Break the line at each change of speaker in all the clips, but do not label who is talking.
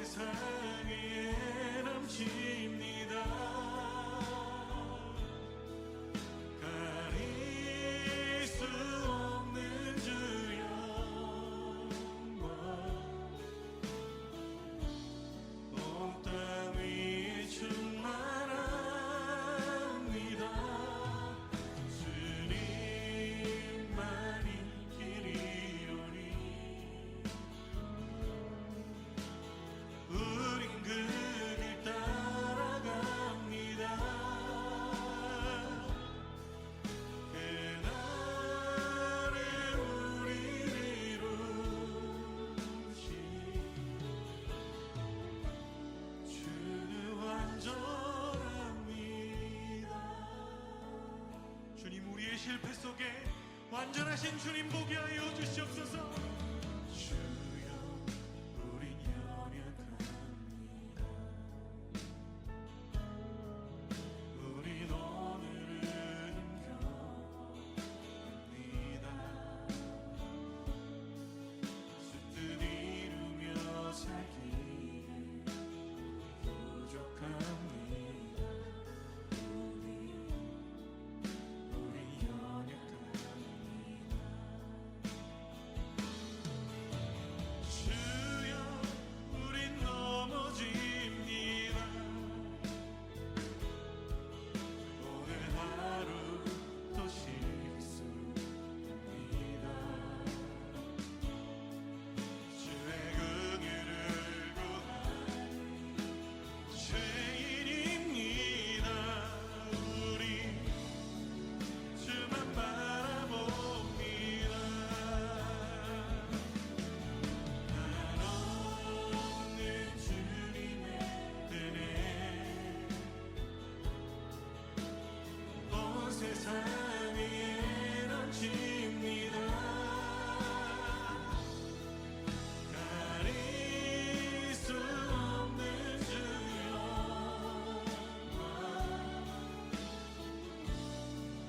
세상 위에 넘칩니다. 가릴 수 없는 주 영광 온 땅 위에 충만합니다. 주님만이 길이오니 우린 그 길 따라갑니다. 그날에 우리를 이루신 주는 완전합니다. 주님, 우리의 실패 속에 완전하신 주님 보게 하여 주시옵소서. 주여, 우린 연약합니다. 우린 오늘은 힘겹습니다. 주 뜻 이루며 살기에 부족합니다. 우리 연약합니다. 주여, 우린 넘어집니다. 오늘 하루 또 실수입니다. 주의 긍휼을 구하는 죄인입니다. 우리 주만 바라봅니다. 한없는 주님의 은혜 온 세상 위에 넘칩니다. 가릴 수 없는 주 영광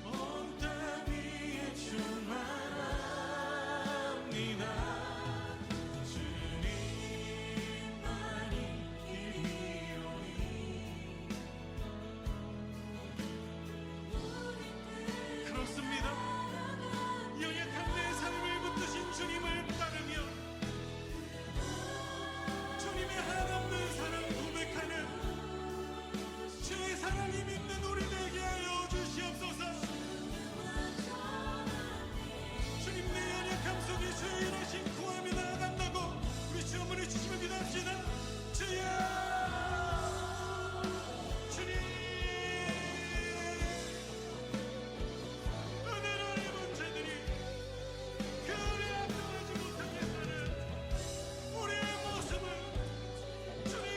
온 땅 위에 충만합니다. 주님만이 길이오니 그렇습니다. 연약한 내 삶을 붙드신 주님을 따르며 주님의 한없는 사랑 고백하는 주의 사랑이 믿는 우리 되게 하여 주시옵소서. 주님, 내 연약함 속에 주의 일하신 구함이 나아간다고 우리 주님을 주시면 기도합시다. 주여, 주님, 은혜로 입은 자들이 그 은혜 앞서가지 못하게 하는 우리의 모습을 주님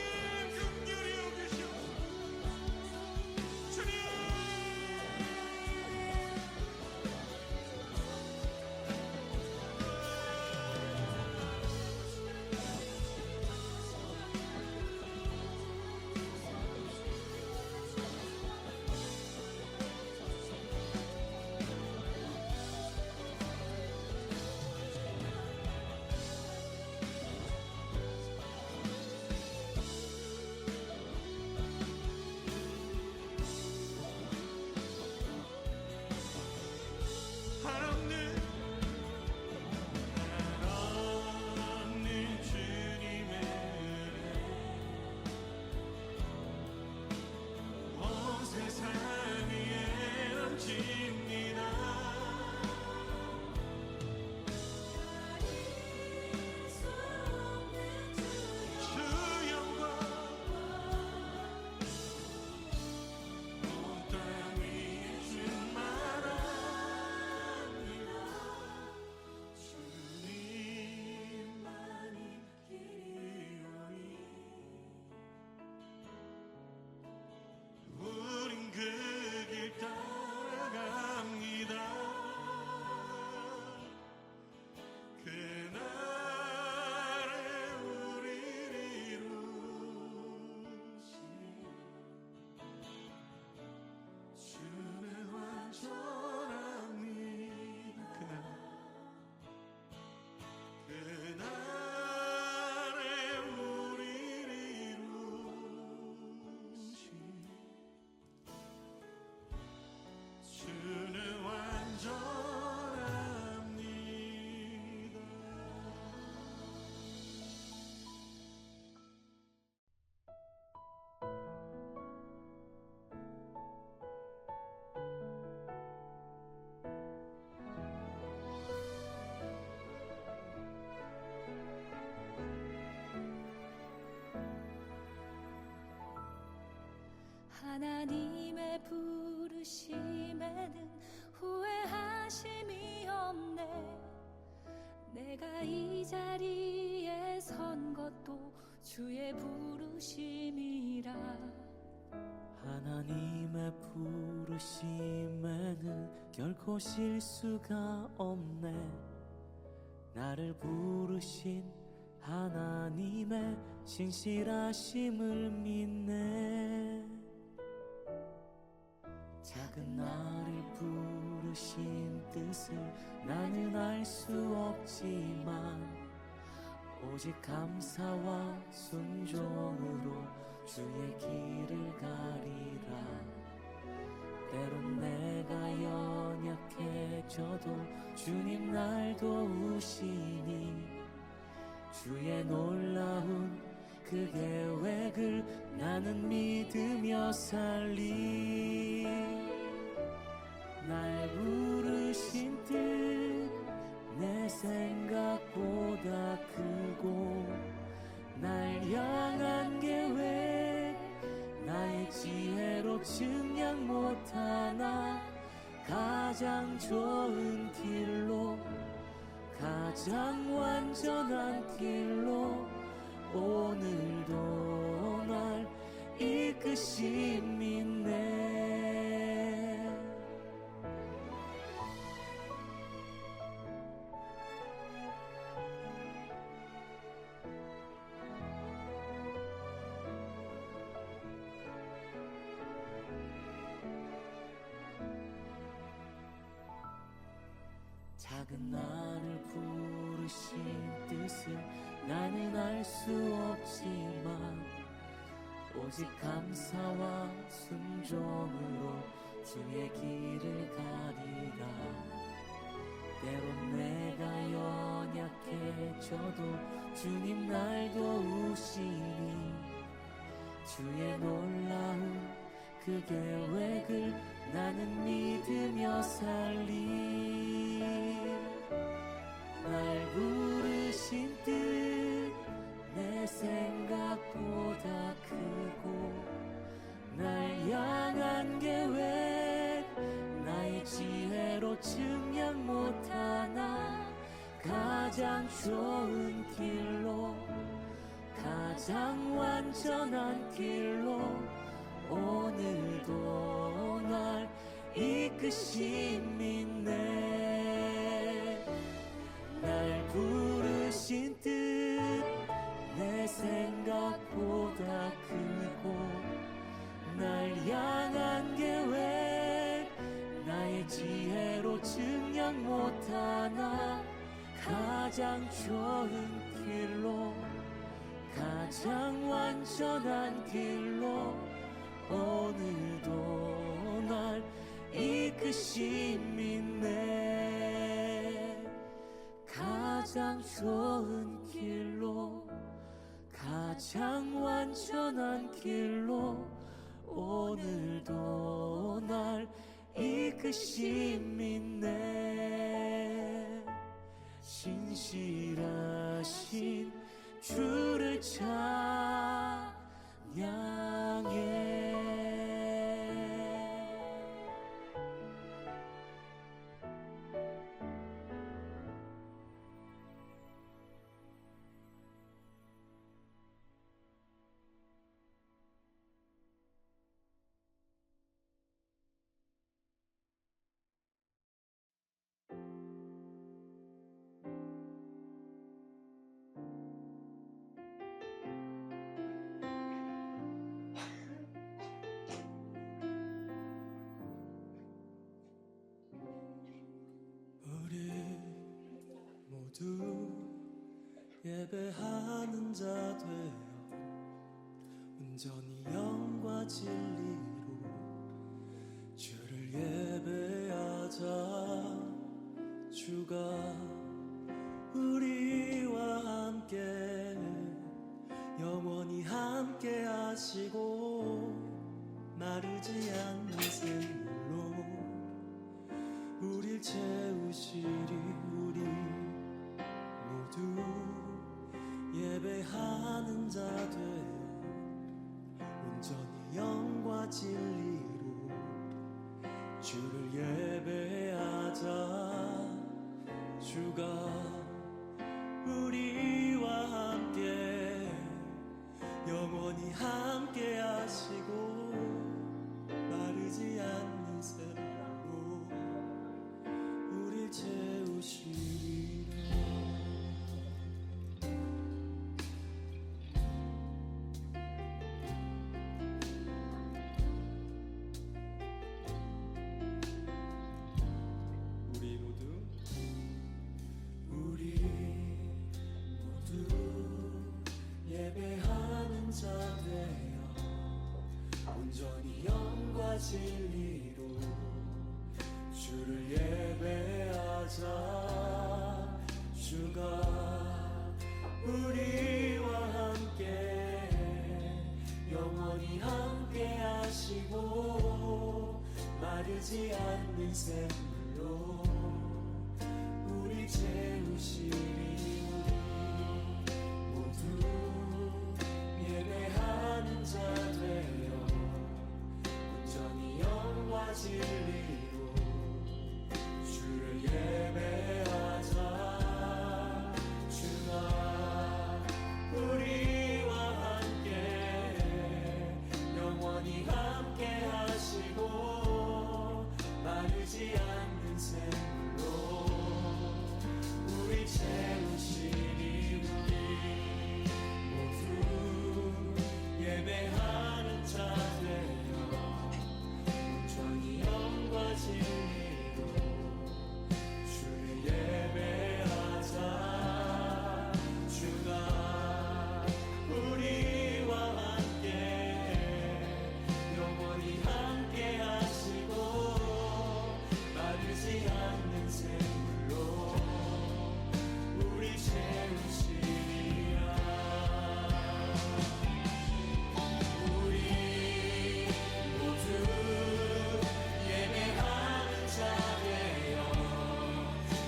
긍휼히 여기시옵소서. 주님,
하나님의 부르심에는 후회하심이 없네. 내가 이 자리에 선 것도 주의 부르심이라.
하나님의 부르심에는 결코 실수가 없네. 나를 부르신 하나님의 신실하심을 믿네. 작은 나를 부르신 뜻을 나는 알 수 없지만 오직 감사와 순종으로 주의 길을 가리라. 때론 내가 연약해져도 주님 날 도우시니 주의 놀라운 그 계획을 나는 믿으며 살리. 날 부르신 뜻 내 생각보다 크고 날 향한 계획 나의 지혜로 측량 못하나 가장 좋은 길로 가장 완전한 길로 오늘도 날 이끄심이 네. 작은 나를 부르신 뜻을 나는 알 수 없지만 오직 감사와 순종으로 주의 길을 가리라. 때론 내가 연약해져도 주님 날 도우시니 주의 놀라운 그 계획을 나는 믿으며 살리. 날 부르신 뜻 내 생각보다 크고 날 향한 계획 나의 지혜로 측량 못하나 가장 좋은 길로 가장 완전한 길로 오늘도 날 이끄심이 네. 날 부르신 뜻 내 생각보다 크고 날 향한 계획 나의 지혜로 측량 못하나 가장 좋은 길로 가장 완전한 길로 오늘도 날 이끄심이 네. 가장 좋은 길로 가장 완전한 길로 오늘도 날 이끄심이 네. 신실하신 주를 찬양해.
우리 모두 예배하는 자 되어 온전히 영과 진리로 주를 예배하자. 주가 우리와 함께 영원히 함께 하시고 마르지 않는 샘물로 우릴 채우시리. 우리 모두 예배하는 자 되어 온전히 영과
영과 진리로 주를 예배하자. 주가 우리와 함께 영원히 함께 하시고 마르지 않는 샘으로 우릴 채우시리라. 우리 모두 예배하는 자 되어 온전히 영과 진리로 주를 예배하자. 주가 우리와 함께 영원히 함께 하시고 마르지 않는 샘물로 우리 채우시리. 모두 예배하는 자 되어 온전히 영과 진리로 주를 예배하자. 주가 우리와 함께 영원히 함께 하시고 마르지 않는 샘물로 우리 채우시리. 모두 예배하는 자 되어 온전히 영과 진리로 주를 예배하자. 주가 우리와 함께 영원히 함께 하시고 마르지 않는 샘물로 우리 채우시리라. 우리 모두 예배하는 자 되어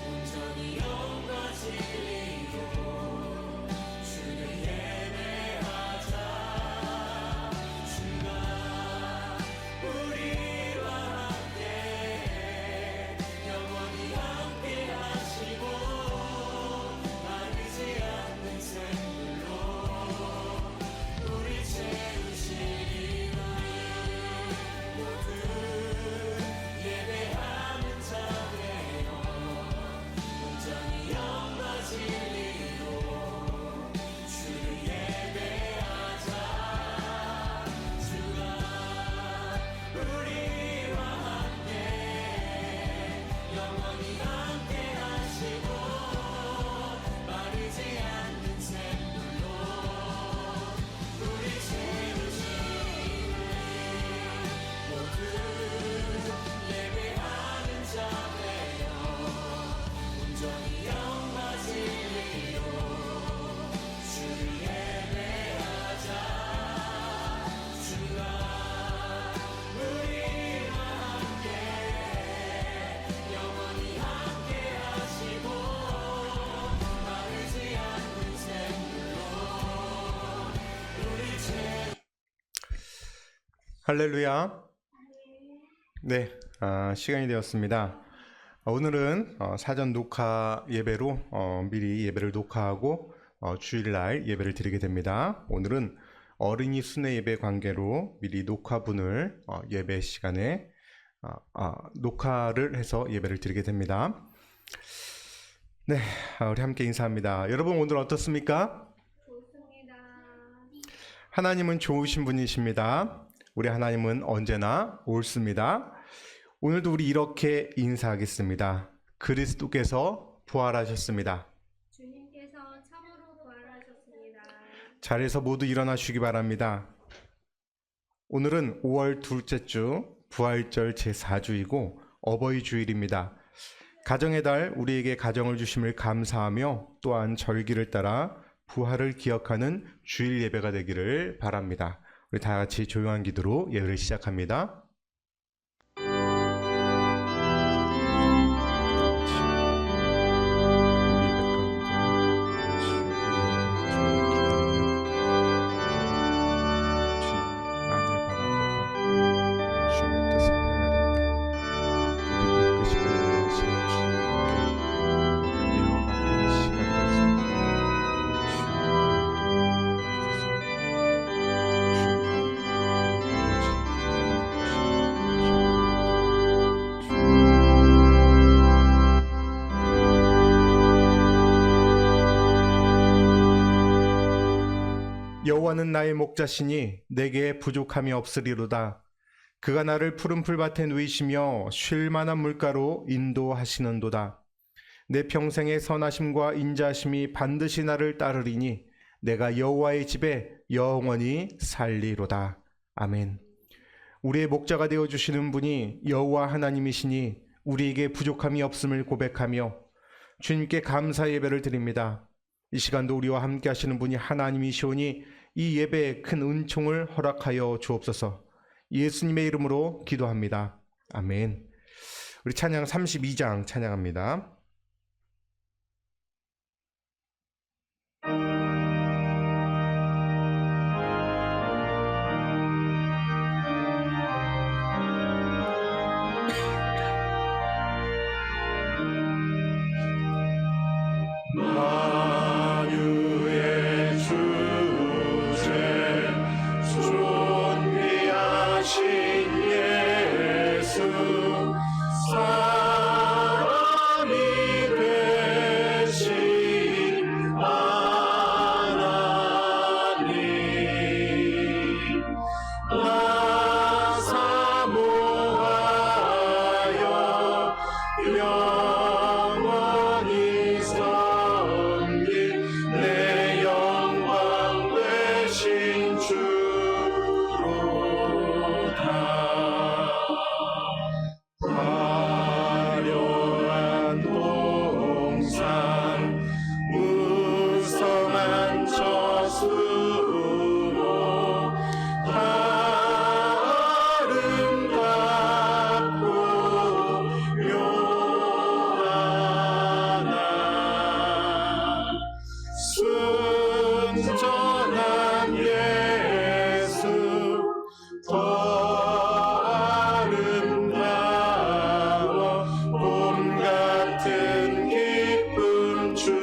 온전히 영과 진리로 주를 예배하자. 주가 우리와 함께 영원히 함께 하시고 마르지 않는 샘물로 우리 채우시리라. 모두 예배하는 자 되어 온전히 영과 진리로 주를 예배하자. 주가 우리와 함께 영원히 함께 하시고 마르지 않는 샘물로 우리 채우시리. 모두 예배하는 자 되어 온전히 영과 진리로 주를 예배하자. 주가 우리와 함께 영원히 함께 하시고 마르지 않는 샘물로 우리 채.
할렐루야. 네, 시간이 되었습니다. 오늘은 사전 녹화 예배로 미리 예배를 녹화하고 주일날 예배를 드리게 됩니다. 오늘은 어린이 순회 예배 관계로 미리 녹화분을 예배 시간에 녹화를 해서 예배를 드리게 됩니다. 네, 우리 함께 인사합니다. 여러분 오늘 어떻습니까?
좋습니다.
하나님은 좋으신 분이십니다. 우리 하나님은 언제나 옳습니다. 오늘도 우리 이렇게 인사하겠습니다. 그리스도께서 부활하셨습니다.
주님께서 참으로 부활하셨습니다.
자리에서 모두 일어나시기 바랍니다. 오늘은 5월 둘째 주 부활절 제4주이고 어버이 주일입니다. 가정의 달 우리에게 가정을 주심을 감사하며 또한 절기를 따라 부활을 기억하는 주일 예배가 되기를 바랍니다. 우리 다 같이 조용한 기도로 예배를 시작합니다. 여호와는 나의 목자시니 내게 부족함이 없으리로다. 그가 나를 푸른 풀밭에 누이시며 쉴 만한 물가로 인도하시는도다. 내 평생의 선하심과 인자하심이 반드시 나를 따르리니 내가 여호와의 집에 영원히 살리로다. 아멘. 우리의 목자가 되어주시는 분이 여호와 하나님이시니 우리에게 부족함이 없음을 고백하며 주님께 감사 예배를 드립니다. 이 시간도 우리와 함께 하시는 분이 하나님이시오니 이 예배에 큰 은총을 허락하여 주옵소서. 예수님의 이름으로 기도합니다. 아멘. 우리 찬양 32장 찬양합니다.
만유의 주제 존귀하신 예수 사람이 되신 하나님 나 사모하여 영원히 섬길 내 영광 되신 주로다. 화려한 동산 무성한 저수로 아름답고 묘하나 순전한 예수 더 아름다워 봄 같은 기쁨 주시네.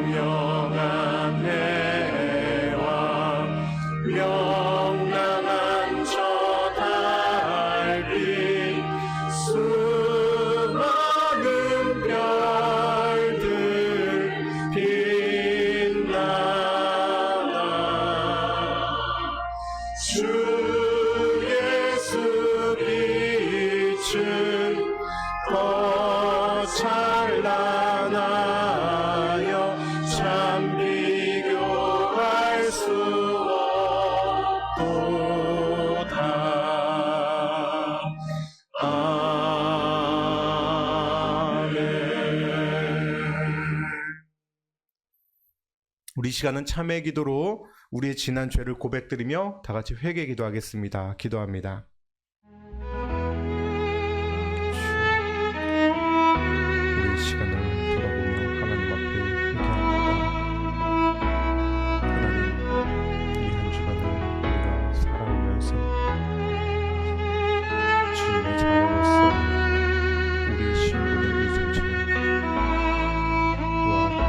광명한 해와 명랑한 저 달빛 수많은 별들 빛나나 주 예수 빛은 더 찬란하여 참 비교할 수 없도다. 아멘.
우리 시간은 참회 기도로 우리의 지난 죄를 고백드리며 다 같이 회개 기도하겠습니다. 기도합니다. 우리의 시간을 돌아보며 하나님 앞에 회개합니다. 하나님, 이 한 주간을 우리가 살아오면서 주님의 자녀로서 우리의 신분을 잊은 채 또한 내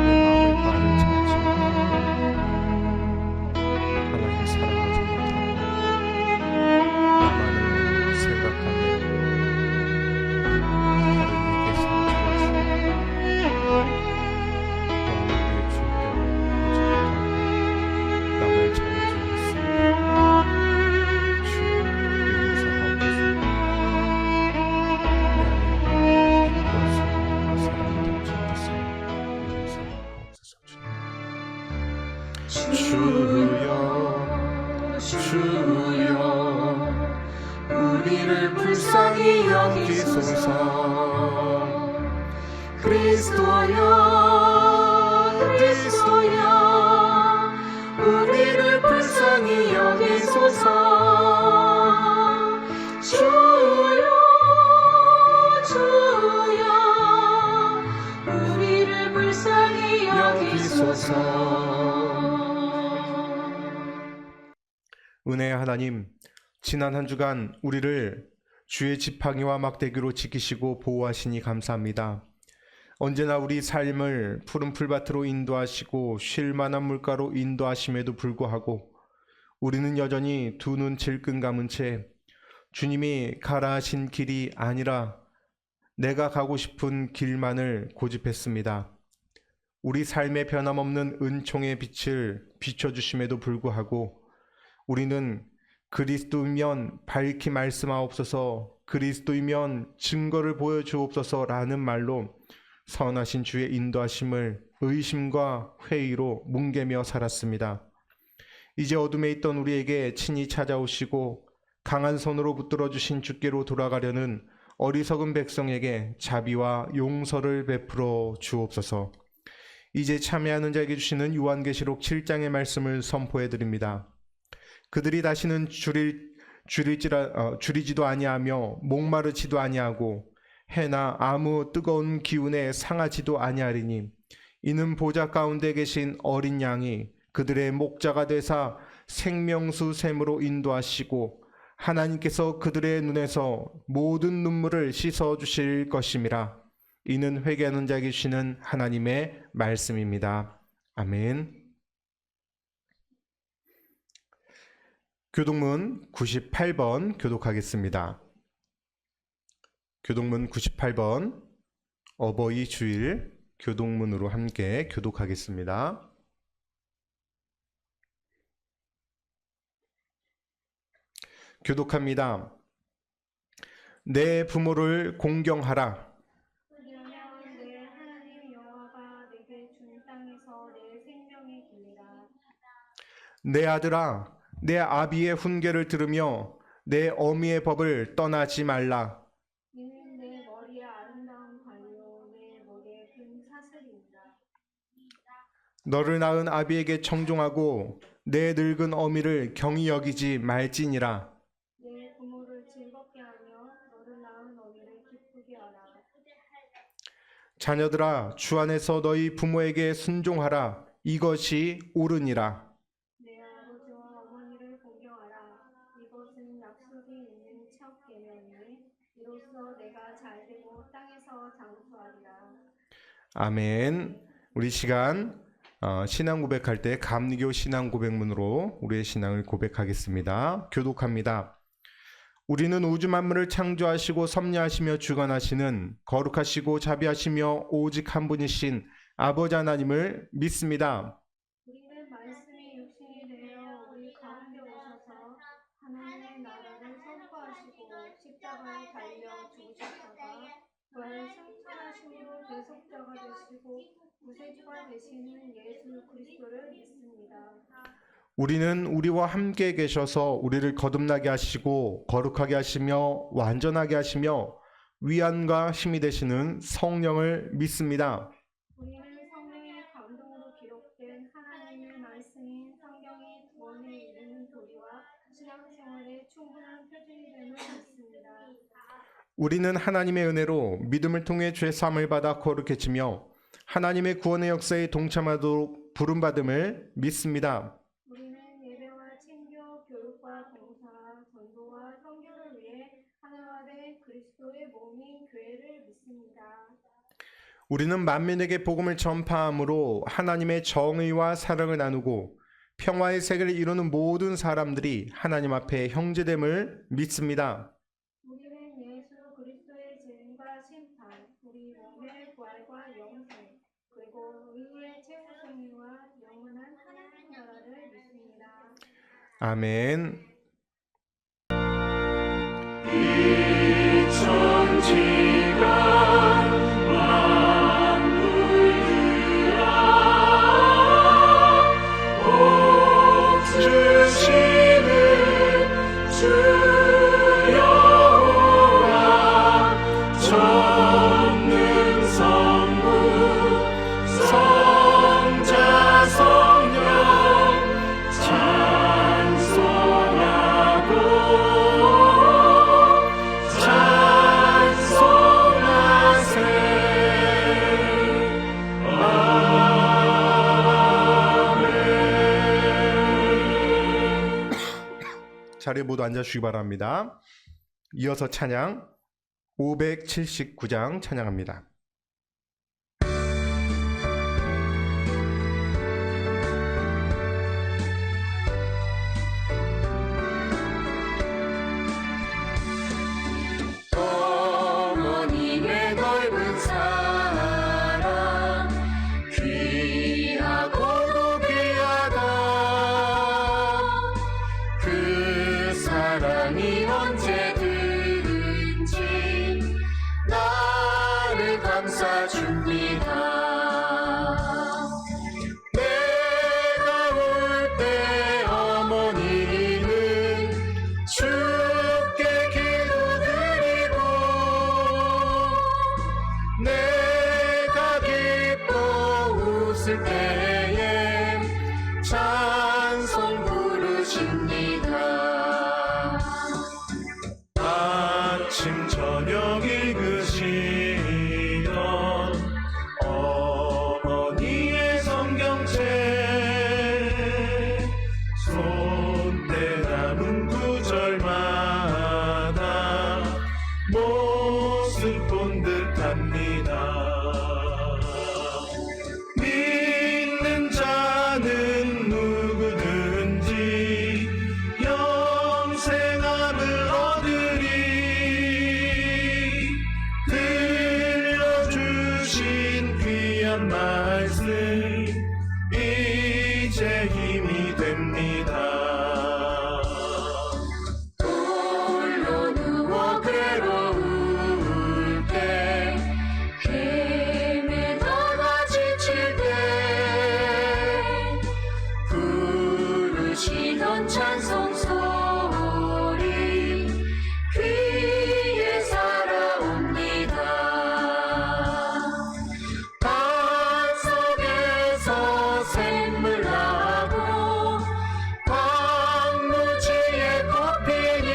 마음의 바를 찾지 못하고 하나님 사랑하지 못하고 나만을 생각하며 다른에게 상처를 주고 또한 우리의 죄대로 남을 잘해주었습니다. 주여 용서하옵소서. 내 안에 기뻐서 사랑을 담지 못했으니 용서하옵소서. 주여 주여 우리를 불쌍히 여기소서. 그리스도여 그리스도여 우리를 불쌍히 여기소서. 주여 주여 우리를 불쌍히 여기소서. 은혜의 하나님, 지난 한 주간 우리를 주의 지팡이와 막대기로 지키시고 보호하시니 감사합니다. 언제나 우리 삶을 푸른 풀밭으로 인도하시고 쉴 만한 물가로 인도하심에도 불구하고 우리는 여전히 두 눈 질끈 감은 채 주님이 가라 하신 길이 아니라 내가 가고 싶은 길만을 고집했습니다. 우리 삶의 변함없는 은총의 빛을 비춰주심에도 불구하고 우리는 그리스도이면 밝히 말씀하옵소서, 그리스도이면 증거를 보여주옵소서라는 말로 선하신 주의 인도하심을 의심과 회의로 뭉개며 살았습니다. 이제 어둠에 있던 우리에게 친히 찾아오시고 강한 손으로 붙들어 주신 주께로 돌아가려는 어리석은 백성에게 자비와 용서를 베풀어 주옵소서. 이제 참여하는 자에게 주시는 요한계시록 7장의 말씀을 선포해 드립니다. 그들이 다시는 줄이지도 아니하며 목마르지도 아니하고 해나 아무 뜨거운 기운에 상하지도 아니하리니 이는 보좌 가운데 계신 어린 양이 그들의 목자가 되사 생명수 샘으로 인도하시고 하나님께서 그들의 눈에서 모든 눈물을 씻어 주실 것임이라. 이는 회개하는 자에게 주시는 하나님의 말씀입니다. 아멘. 교독문 98번 교독하겠습니다. 교독문 98번 어버이 주일 교독문으로 함께 교독하겠습니다. 교독합니다. 내 부모를 공경하라.
왜냐하면 내 하나님 여호와가 내게 준 땅에서 내 생명의 길이라.
내 아들아, 내 아비의 훈계를 들으며 내 어미의 법을 떠나지 말라.
이는 내 머리의 아름다운 관료, 내 머리의 큰 사슬입니다.
너를 낳은 아비에게 청종하고 내 늙은 어미를 경히 여기지 말지니라.
내 부모를 즐겁게 하며 너를 낳은 어미를 기쁘게 하라.
자녀들아, 주 안에서 너희 부모에게 순종하라. 이것이 옳으니라.
내 아버지와 어머니를 공경하라. 이것은 약속이 있는 첫 계명이니 이로써 내가 잘되고 땅에서 장수하리라.
아멘. 우리 시간 신앙 고백할 때 감리교 신앙 고백문으로 우리의 신앙을 고백하겠습니다. 교독합니다. 우리는 우주 만물을 창조하시고 섭리하시며 주관하시는 거룩하시고 자비하시며 오직 한 분이신 아버지 하나님을 믿습니다.
우리는 말씀이 육신이 되어 우리 가운데 오셔서 하나님의 나라를 선포하시고 십자가에 달려 죽으셨다가 부활 승천하심으로 대속자가 되시고 구세주가 되시는 예수 그리스도를 믿습니다.
우리는 우리와 함께 계셔서 우리를 거듭나게 하시고 거룩하게 하시며 완전하게 하시며 위안과 힘이 되시는 성령을 믿습니다.
우리는 성령의 감동으로 기록된 하나님의 말씀인 성경이 구원에 이르는 도리와 신앙생활의 충분한 표준이 됨을 믿습니다.
우리는 하나님의 은혜로 믿음을 통해 죄 사함을 받아 거룩해지며 하나님의 구원의 역사에 동참하도록 부름받음을 믿습니다.
우리는 예배와 친교, 교육과 봉사, 전도와 선교를 위해 하나가 된 그리스도의 몸인 교회를 믿습니다.
우리는 만민에게 복음을 전파함으로 하나님의 정의와 사랑을 나누고 평화의 세계를 이루는 모든 사람들이 하나님 앞에 형제됨을 믿습니다.
우리는 예수 그리스도의 재림과 심판, 우리 몸의 부활과 영생, 그리고 의의 최후 승리와 영원한 하나님 나라를 믿습니다.
아멘.
천지가 주시는 주 여호와 전능 성부 성자 성령 찬송하고 찬송하세.
자리에 모두 앉아주시기 바랍니다. 이어서 찬양 579장 찬양합니다.
찬송 소리 귀에 살아옵니다.
반석에서 샘물 나고 광무지에 꽃피니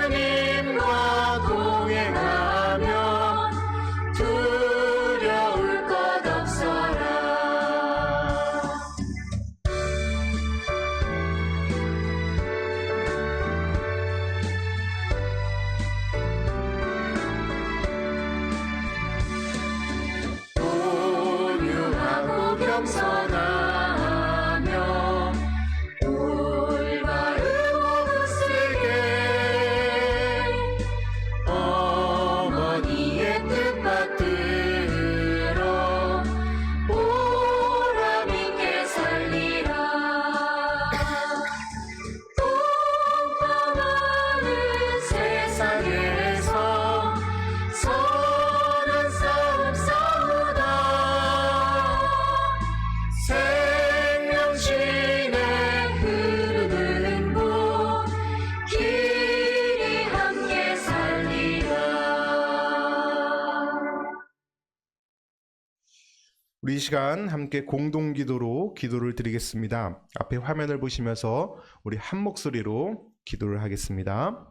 예수님과 동행하면 두려울 것 없어라. 온유하고 겸손하며 올바르고 굳세게 어머니의 뜻 받들어 보람있게 살리라. 똥망하는 세상에서 선한 싸움 싸우다 생명신의 흐르는 곳 길이 함께 살리라.
우리 이 시간 함께 공동 기도로 기도를 드리겠습니다. 앞에 화면을 보시면서 우리 한 목소리로 기도를 하겠습니다.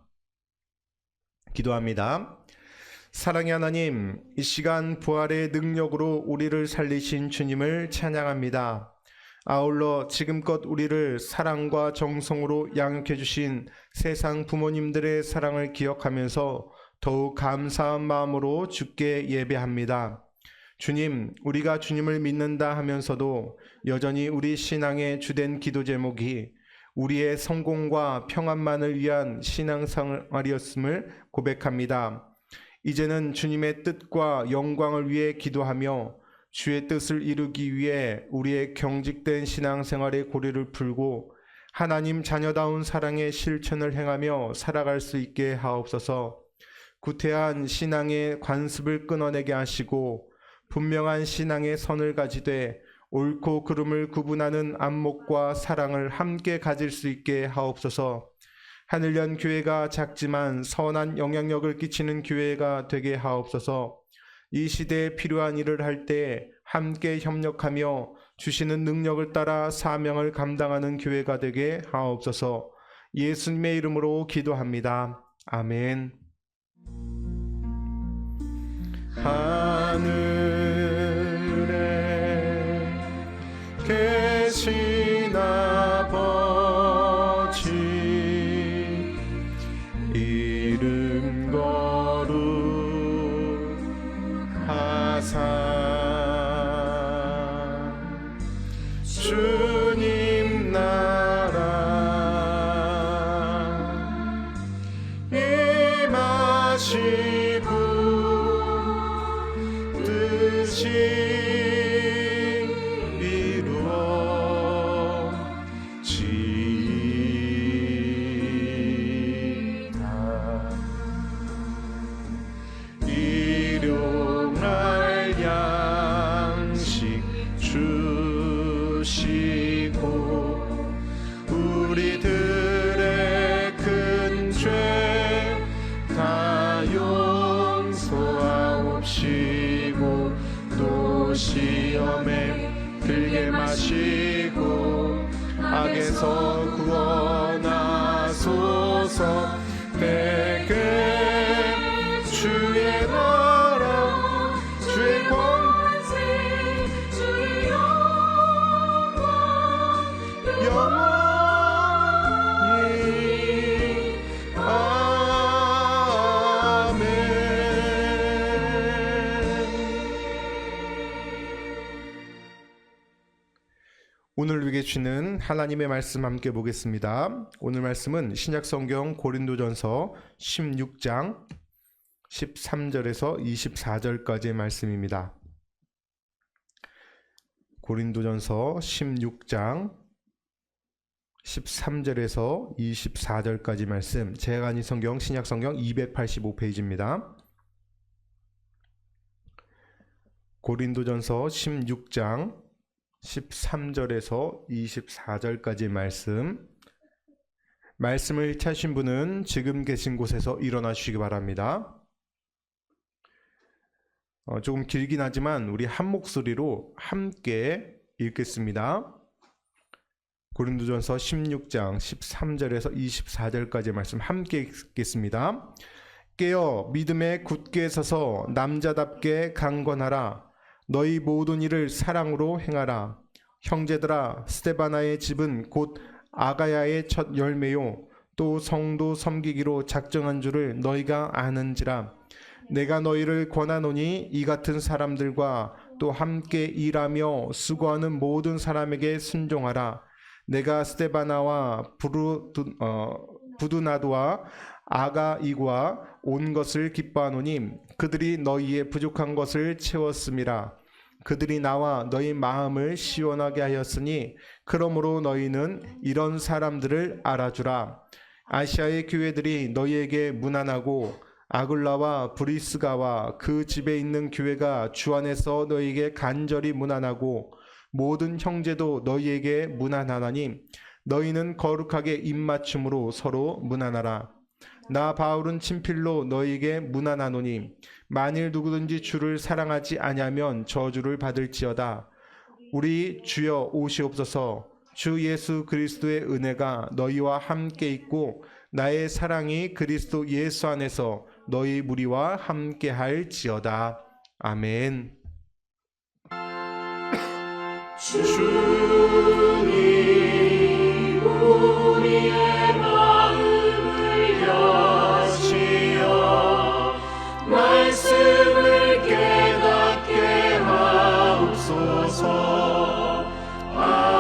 기도합니다. 사랑의 하나님, 이 시간 부활의 능력으로 우리를 살리신 주님을 찬양합니다. 아울러 지금껏 우리를 사랑과 정성으로 양육해 주신 세상 부모님들의 사랑을 기억하면서 더욱 감사한 마음으로 주께 예배합니다. 주님, 우리가 주님을 믿는다 하면서도 여전히 우리 신앙의 주된 기도 제목이 우리의 성공과 평안만을 위한 신앙생활이었음을 고백합니다. 이제는 주님의 뜻과 영광을 위해 기도하며 주의 뜻을 이루기 위해 우리의 경직된 신앙생활의 고리를 풀고 하나님 자녀다운 사랑의 실천을 행하며 살아갈 수 있게 하옵소서. 구태한 신앙의 관습을 끊어내게 하시고 분명한 신앙의 선을 가지되 옳고 그름을 구분하는 안목과 사랑을 함께 가질 수 있게 하옵소서. 하늘연 교회가 작지만 선한 영향력을 끼치는 교회가 되게 하옵소서. 이 시대에 필요한 일을 할 때 함께 협력하며 주시는 능력을 따라 사명을 감당하는 교회가 되게 하옵소서. 예수님의 이름으로 기도합니다. 아멘. 하늘에 계신 아버지 이름 거룩하사 주님 나라 임하시고 뜻이 이루어지이다. 일용할 양식 주시고 우리들의 큰 죄 다 용서하옵시고 또 시험에 들게 마시고 악에서 구원하소서. 내게 주의 나라 주의 권세 주의 영원히 아멘. 오늘 우리에게 주시는 하나님의 말씀 함께 보겠습니다. 오늘 말씀은 신약성경 고린도전서 16장 13절에서 24절까지의 말씀입니다. 고린도전서 16장 13절에서 24절까지 말씀, 제한이 성경 신약성경 285페이지입니다. 고린도전서 16장 13절에서 24절까지 말씀을 찾으신 분은 지금 계신 곳에서 일어나 주시기 바랍니다. 조금 길긴 하지만 우리 한 목소리로 함께 읽겠습니다. 고린도전서 16장 13절에서 24절까지 말씀 함께 읽겠습니다. 깨어 믿음에 굳게 서서 남자답게 강건하라. 너희 모든 일을 사랑으로 행하라. 형제들아, 스데바나의 집은 곧 아가야의 첫 열매요 또 성도 섬기기로 작정한 줄을 너희가 아는지라. 내가 너희를 권하노니 이 같은 사람들과 또 함께 일하며 수고하는 모든 사람에게 순종하라. 내가 스데바나와 부두나도와 아가이고와 온 것을 기뻐하노니 그들이 너희의 부족한 것을 채웠음이라. 그들이 나와 너희 마음을 시원하게 하였으니 그러므로 너희는 이런 사람들을 알아주라. 아시아의 교회들이 너희에게 문안하고 아굴라와 브리스가와 그 집에 있는 교회가 주 안에서 너희에게 간절히 문안하고 모든 형제도 너희에게 문안하나니 너희는 거룩하게 입맞춤으로 서로 문안하라. 나 바울은 친필로 너희에게 문안하노니 만일 누구든지 주를 사랑하지 아니하면 저주를 받을지어다. 우리 주여 오시옵소서. 주 예수 그리스도의 은혜가 너희와 함께 있고 나의 사랑이 그리스도 예수 안에서 너희 무리와 함께 할지어다. 아멘.
주님 우리의 마음을 여시어 말씀을 깨닫게 하옵소서. 아멘.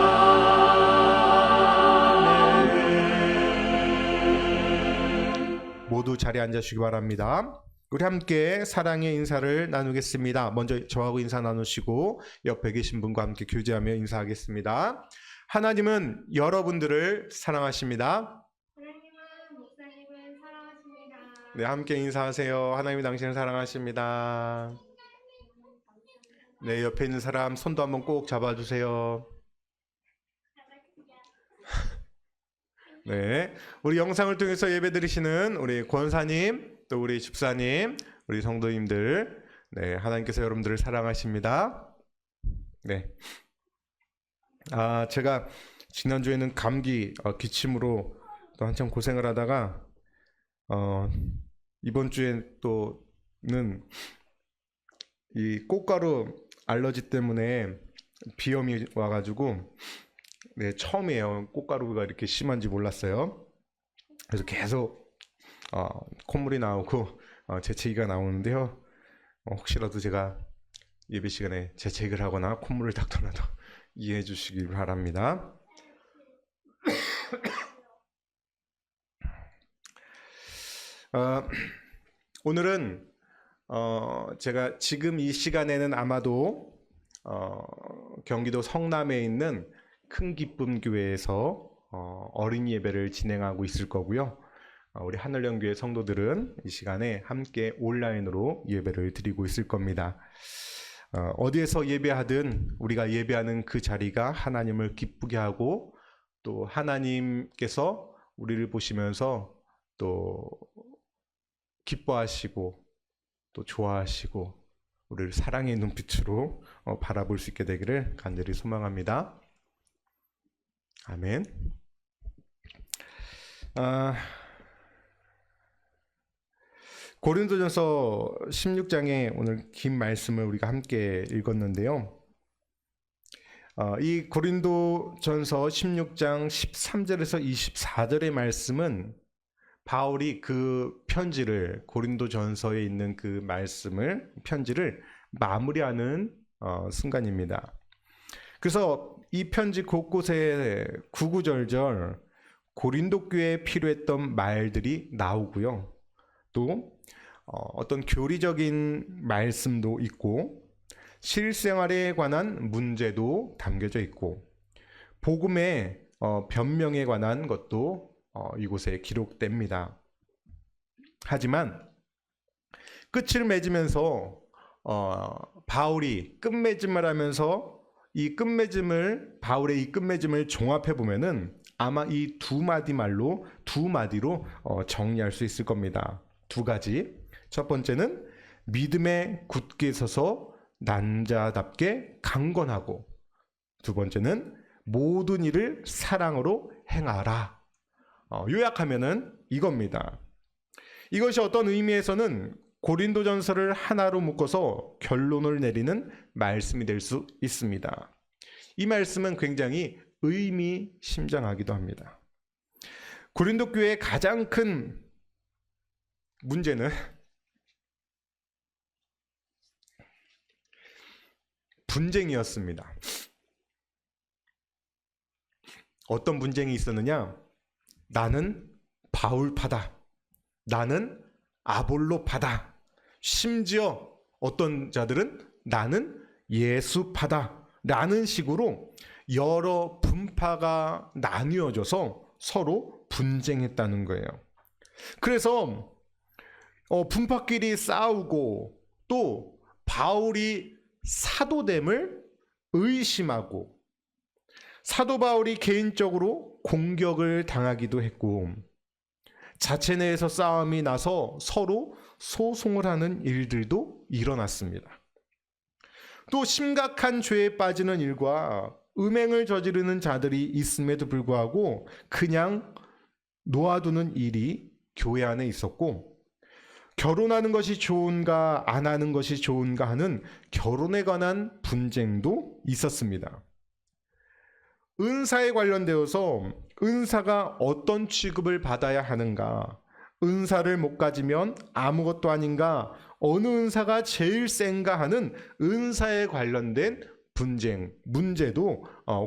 모두 자리에 앉으시기 바랍니다. 우리 함께 사랑의 인사를 나누겠습니다. 먼저 저하고 인사 나누시고 옆에 계신 분과 함께 교제하며 인사하겠습니다. 하나님은 여러분들을 사랑하십니다.
하나님은 목사님을 사랑하십니다.
네, 함께 인사하세요. 하나님이 당신을 사랑하십니다. 네, 옆에 있는 사람 손도 한번 꼭 잡아주세요. 네, 우리 영상을 통해서 예배 드리시는 우리 권사님, 또 우리 집사님, 우리 성도님들, 네, 하나님께서 여러분들을 사랑하십니다. 네, 제가 지난주에는 감기 기침으로 또 한참 고생을 하다가 이번 주에 또는 이 꽃가루 알러지 때문에 비염이 와가지고 네, 처음이에요. 꽃가루가 이렇게 심한지 몰랐어요. 그래서 계속 콧물이 나오고 재채기가 나오는데요. 혹시라도 제가 예배 시간에 재채기를 하거나 콧물을 닦더라도 이해해 주시기 바랍니다. 오늘은 제가 지금 이 시간에는 아마도 경기도 성남에 있는 큰 기쁨 교회에서 어린이 예배를 진행하고 있을 거고요. 우리 하늘영교회 성도들은 이 시간에 함께 온라인으로 예배를 드리고 있을 겁니다. 어디에서 예배하든 우리가 예배하는 그 자리가 하나님을 기쁘게 하고 또 하나님께서 우리를 보시면서 또 기뻐하시고 또 좋아하시고 우리를 사랑의 눈빛으로 바라볼 수 있게 되기를 간절히 소망합니다. 아멘. 고린도전서 16장의 오늘 긴 말씀을 우리가 함께 읽었는데요. 이 고린도전서 16장 13절에서 24절의 말씀은 바울이 그 편지를 고린도전서에 있는 그 편지를 마무리하는 순간입니다. 그래서 이 편지 곳곳에 구구절절 고린도 교회에 필요했던 말들이 나오고요. 또 어떤 교리적인 말씀도 있고 실생활에 관한 문제도 담겨져 있고 복음의 변명에 관한 것도 이곳에 기록됩니다. 하지만 끝을 맺으면서 바울이 끝맺음을 하면서 이 끝맺음을 바울의 이 끝맺음을 종합해 보면은 아마 이 두 마디로 정리할 수 있을 겁니다. 두 가지. 첫 번째는 믿음에 굳게 서서 남자답게 강건하고, 두 번째는 모든 일을 사랑으로 행하라. 요약하면은 이겁니다. 이것이 어떤 의미에서는 고린도전서를 하나로 묶어서 결론을 내리는 말씀이 될 수 있습니다. 이 말씀은 굉장히 의미심장하기도 합니다. 고린도 교회의 가장 큰 문제는 분쟁이었습니다. 어떤 분쟁이 있었느냐? 나는 바울파다, 나는 아볼로파다, 심지어 어떤 자들은 나는 예수파다 라는 식으로 여러 분파가 나뉘어져서 서로 분쟁했다는 거예요. 그래서 분파끼리 싸우고, 또 바울이 사도됨을 의심하고, 사도 바울이 개인적으로 공격을 당하기도 했고, 자체 내에서 싸움이 나서 서로 소송을 하는 일들도 일어났습니다. 또 심각한 죄에 빠지는 일과 음행을 저지르는 자들이 있음에도 불구하고 그냥 놓아두는 일이 교회 안에 있었고, 결혼하는 것이 좋은가 안 하는 것이 좋은가 하는 결혼에 관한 분쟁도 있었습니다. 은사에 관련되어서 은사가 어떤 취급을 받아야 하는가, 은사를 못 가지면 아무것도 아닌가, 어느 은사가 제일 센가 하는 은사에 관련된 분쟁, 문제도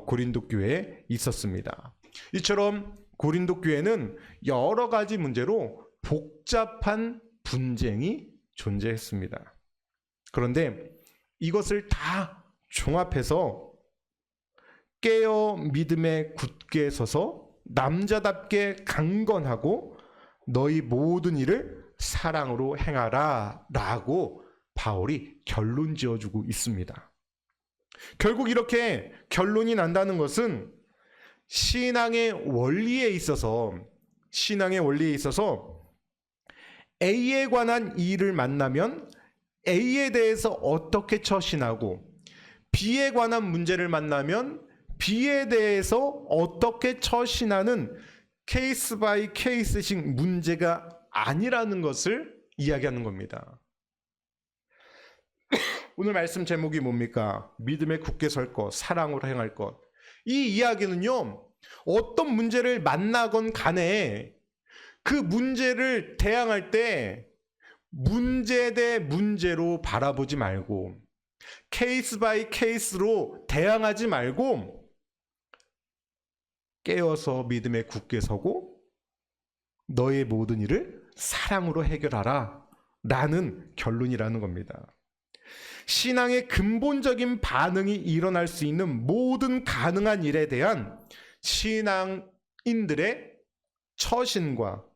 고린도 교회에 있었습니다. 이처럼 고린도 교회는 여러 가지 문제로 복잡한 분쟁이 존재했습니다. 그런데 이것을 다 종합해서 깨어 믿음에 굳게 서서 남자답게 강건하고 너희 모든 일을 사랑으로 행하라 라고 바울이 결론 지어주고 있습니다. 결국 이렇게 결론이 난다는 것은 신앙의 원리에 있어서 A에 관한 일을 만나면 A에 대해서 어떻게 처신하고, B에 관한 문제를 만나면 B에 대해서 어떻게 처신하는 케이스 바이 케이스식 문제가 아니라는 것을 이야기하는 겁니다. 오늘 말씀 제목이 뭡니까? 믿음에 굳게 설 것, 사랑으로 행할 것. 이 이야기는요, 어떤 문제를 만나건 간에 그 문제를 대항할 때 문제 대 문제로 바라보지 말고, 케이스 바이 케이스로 대항하지 말고, 깨어서 믿음에 굳게 서고 너의 모든 일을 사랑으로 해결하라 라는 결론이라는 겁니다. 신앙의 근본적인 반응이 일어날 수 있는 모든 가능한 일에 대한 신앙인들의 처신과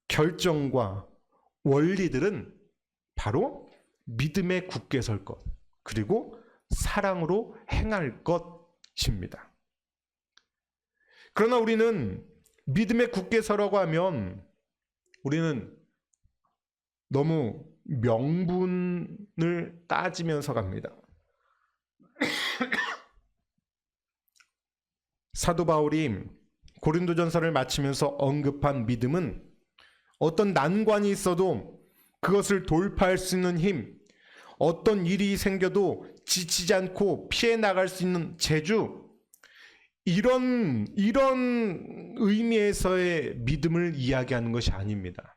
결정과 원리들은 바로 믿음에 굳게 설 것, 그리고 사랑으로 행할 것입니다. 그러나 우리는 믿음에 굳게 서라고 하면 우리는 너무 명분을 따지면서 갑니다. 사도 바울이 고린도전서를 마치면서 언급한 믿음은 어떤 난관이 있어도 그것을 돌파할 수 있는 힘, 어떤 일이 생겨도 지치지 않고 피해 나갈 수 있는 재주, 이런 의미에서의 믿음을 이야기하는 것이 아닙니다.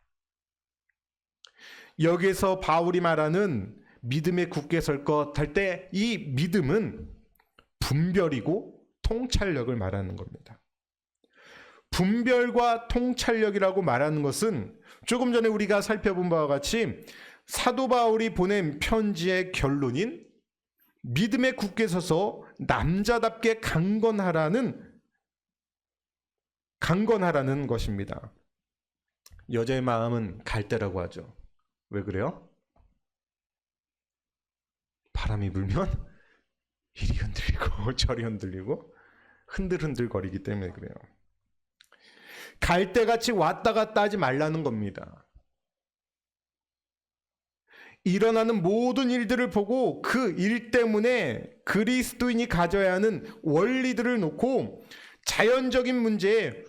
여기서 바울이 말하는 믿음에 굳게 설 것 할 때 이 믿음은 분별이고 통찰력을 말하는 겁니다. 분별과 통찰력이라고 말하는 것은 조금 전에 우리가 살펴본 바와 같이 사도 바울이 보낸 편지의 결론인 믿음에 굳게 서서 남자답게 강건하라는 것입니다. 여자의 마음은 갈대라고 하죠. 왜 그래요? 바람이 불면 이리 흔들리고 저리 흔들리고 흔들흔들 거리기 때문에 그래요. 갈대같이 왔다 갔다 하지 말라는 겁니다. 일어나는 모든 일들을 보고 그 일 때문에 그리스도인이 가져야 하는 원리들을 놓고 자연적인 문제에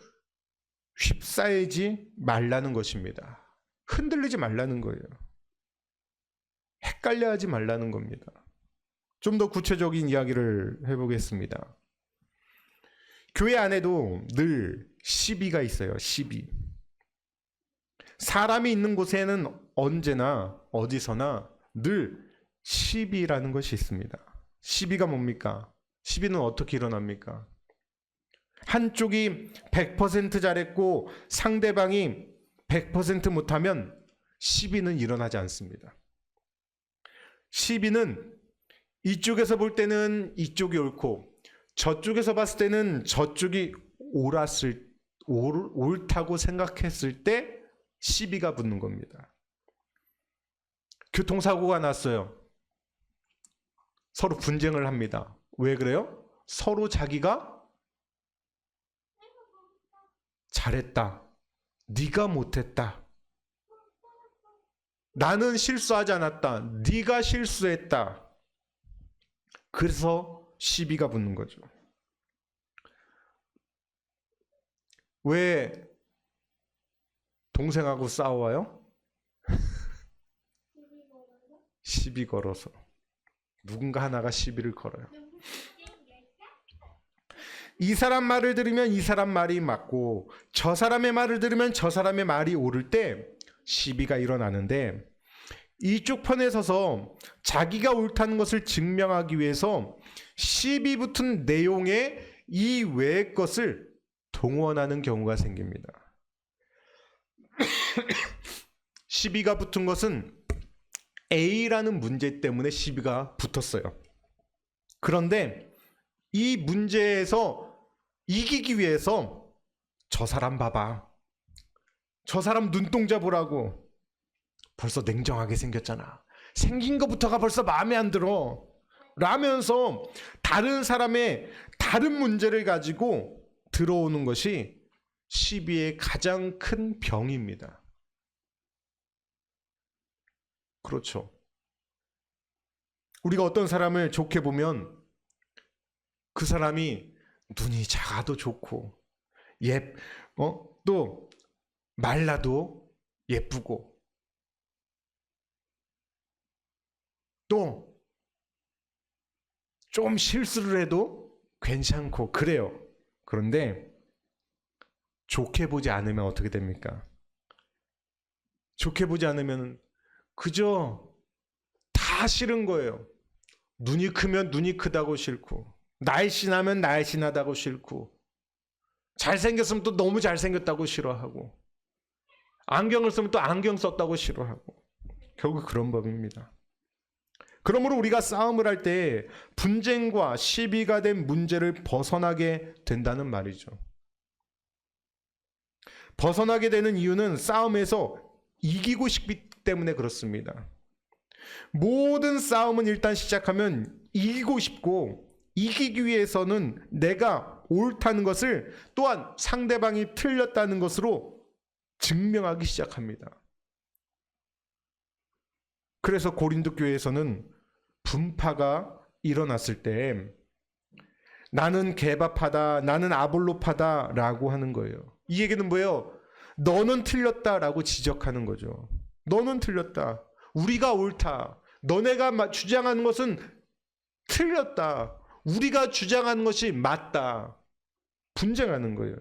휩싸이지 말라는 것입니다. 흔들리지 말라는 거예요. 헷갈려하지 말라는 겁니다. 좀 더 구체적인 이야기를 해보겠습니다. 교회 안에도 늘 시비가 있어요. 시비. 사람이 있는 곳에는 언제나 어디서나 늘 시비라는 것이 있습니다. 시비가 뭡니까? 시비는 어떻게 일어납니까? 한쪽이 100% 잘했고 상대방이 100% 못하면 시비는 일어나지 않습니다. 시비는 이쪽에서 볼 때는 이쪽이 옳고 저쪽에서 봤을 때는 저쪽이 옳다고 생각했을 때 시비가 붙는 겁니다. 교통사고가 났어요. 서로 분쟁을 합니다. 왜 그래요? 서로 자기가 잘했다. 네가 못했다. 나는 실수하지 않았다. 네가 실수했다. 그래서 시비가 붙는 거죠. 왜 동생하고 싸워요? 시비 걸어서. 누군가 하나가 시비를 걸어요. 이 사람 말을 들으면 이 사람 말이 맞고 저 사람의 말을 들으면 저 사람의 말이 옳을 때 시비가 일어나는데, 이쪽 편에 서서 자기가 옳다는 것을 증명하기 위해서 시비 붙은 내용의 이 외의 것을 동원하는 경우가 생깁니다. 시비가 붙은 것은 A라는 문제 때문에 시비가 붙었어요. 그런데 이 문제에서 이기기 위해서 저 사람 봐봐. 저 사람 눈동자 보라고. 벌써 냉정하게 생겼잖아. 생긴 것부터가 벌써 마음에 안 들어. 라면서 다른 사람의 다른 문제를 가지고 들어오는 것이 시비의 가장 큰 병입니다. 그렇죠. 우리가 어떤 사람을 좋게 보면 그 사람이 눈이 작아도 좋고 또 말라도 예쁘고 또 좀 실수를 해도 괜찮고 그래요. 그런데 좋게 보지 않으면 어떻게 됩니까? 좋게 보지 않으면 그저 다 싫은 거예요. 눈이 크면 눈이 크다고 싫고, 날씬하면 날씬하다고 싫고, 잘생겼으면 또 너무 잘생겼다고 싫어하고, 안경을 쓰면 또 안경 썼다고 싫어하고, 결국 그런 법입니다. 그러므로 우리가 싸움을 할 때 분쟁과 시비가 된 문제를 벗어나게 된다는 말이죠. 벗어나게 되는 이유는 싸움에서 이기고 싶기 때문에 그렇습니다. 모든 싸움은 일단 시작하면 이기고 싶고, 이기기 위해서는 내가 옳다는 것을 또한 상대방이 틀렸다는 것으로 증명하기 시작합니다. 그래서 고린도 교회에서는 분파가 일어났을 때 나는 개바파다, 나는 아볼로파다 라고 하는 거예요. 이 얘기는 뭐예요? 너는 틀렸다라고 지적하는 거죠. 너는 틀렸다. 우리가 옳다. 너네가 주장하는 것은 틀렸다. 우리가 주장하는 것이 맞다. 분쟁하는 거예요.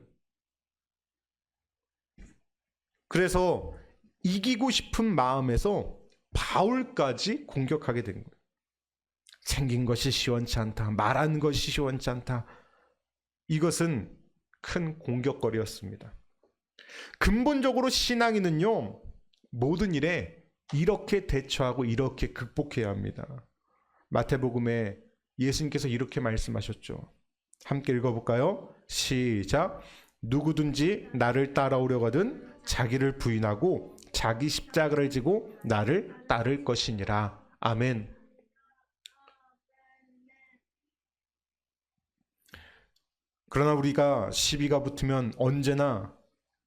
그래서 이기고 싶은 마음에서 바울까지 공격하게 된 거예요. 생긴 것이 시원치 않다. 말하는 것이 시원치 않다. 이것은 큰 공격거리였습니다. 근본적으로 신앙인은요, 모든 일에 이렇게 대처하고 이렇게 극복해야 합니다. 마태복음에 예수님께서 이렇게 말씀하셨죠. 함께 읽어볼까요? 시작. 누구든지 나를 따라오려거든 자기를 부인하고 자기 십자가를 지고 나를 따를 것이니라. 아멘. 그러나 우리가 시비가 붙으면 언제나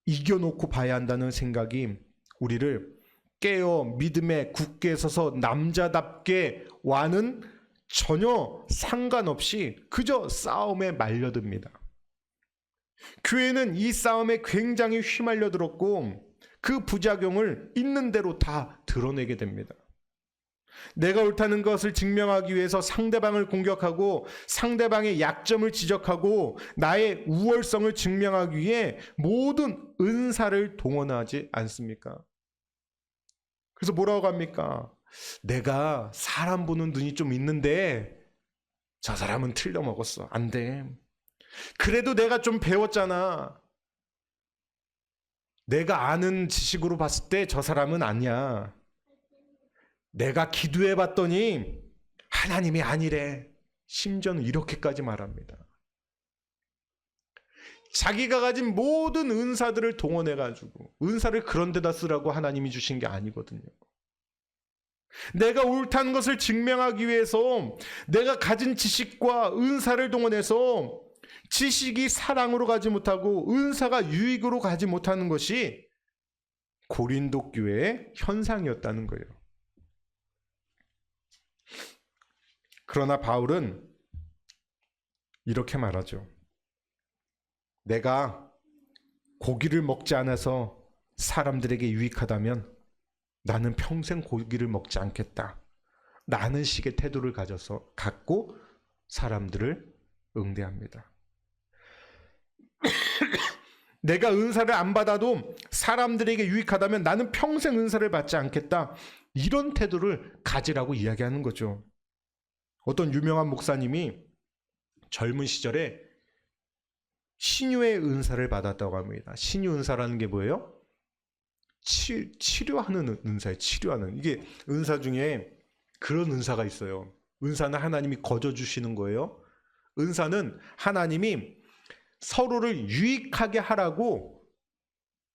이겨놓고 봐야 한다는 생각이 우리를 깨어 믿음에 굳게 서서 남자답게 와는 전혀 상관없이 그저 싸움에 말려듭니다. 교회는 이 싸움에 굉장히 휘말려 들었고 그 부작용을 있는 대로 다 드러내게 됩니다. 내가 옳다는 것을 증명하기 위해서 상대방을 공격하고 상대방의 약점을 지적하고 나의 우월성을 증명하기 위해 모든 은사를 동원하지 않습니까? 그래서 뭐라고 합니까? 내가 사람 보는 눈이 좀 있는데 저 사람은 틀려먹었어. 안 돼. 그래도 내가 좀 배웠잖아. 내가 아는 지식으로 봤을 때 저 사람은 아니야. 내가 기도해 봤더니 하나님이 아니래. 심지어는 이렇게까지 말합니다. 자기가 가진 모든 은사들을 동원해가지고 은사를 그런 데다 쓰라고 하나님이 주신 게 아니거든요. 내가 옳다는 것을 증명하기 위해서 내가 가진 지식과 은사를 동원해서 지식이 사랑으로 가지 못하고 은사가 유익으로 가지 못하는 것이 고린도 교회의 현상이었다는 거예요. 그러나 바울은 이렇게 말하죠. 내가 고기를 먹지 않아서 사람들에게 유익하다면 나는 평생 고기를 먹지 않겠다. 라는 식의 태도를 갖고 사람들을 응대합니다. 내가 은사를 안 받아도 사람들에게 유익하다면 나는 평생 은사를 받지 않겠다. 이런 태도를 가지라고 이야기하는 거죠. 어떤 유명한 목사님이 젊은 시절에 신유의 은사를 받았다고 합니다. 신유 은사라는 게 뭐예요? 치료하는 은사예요. 치료하는. 이게 은사 중에 그런 은사가 있어요. 은사는 하나님이 거저 주시는 거예요. 은사는 하나님이 서로를 유익하게 하라고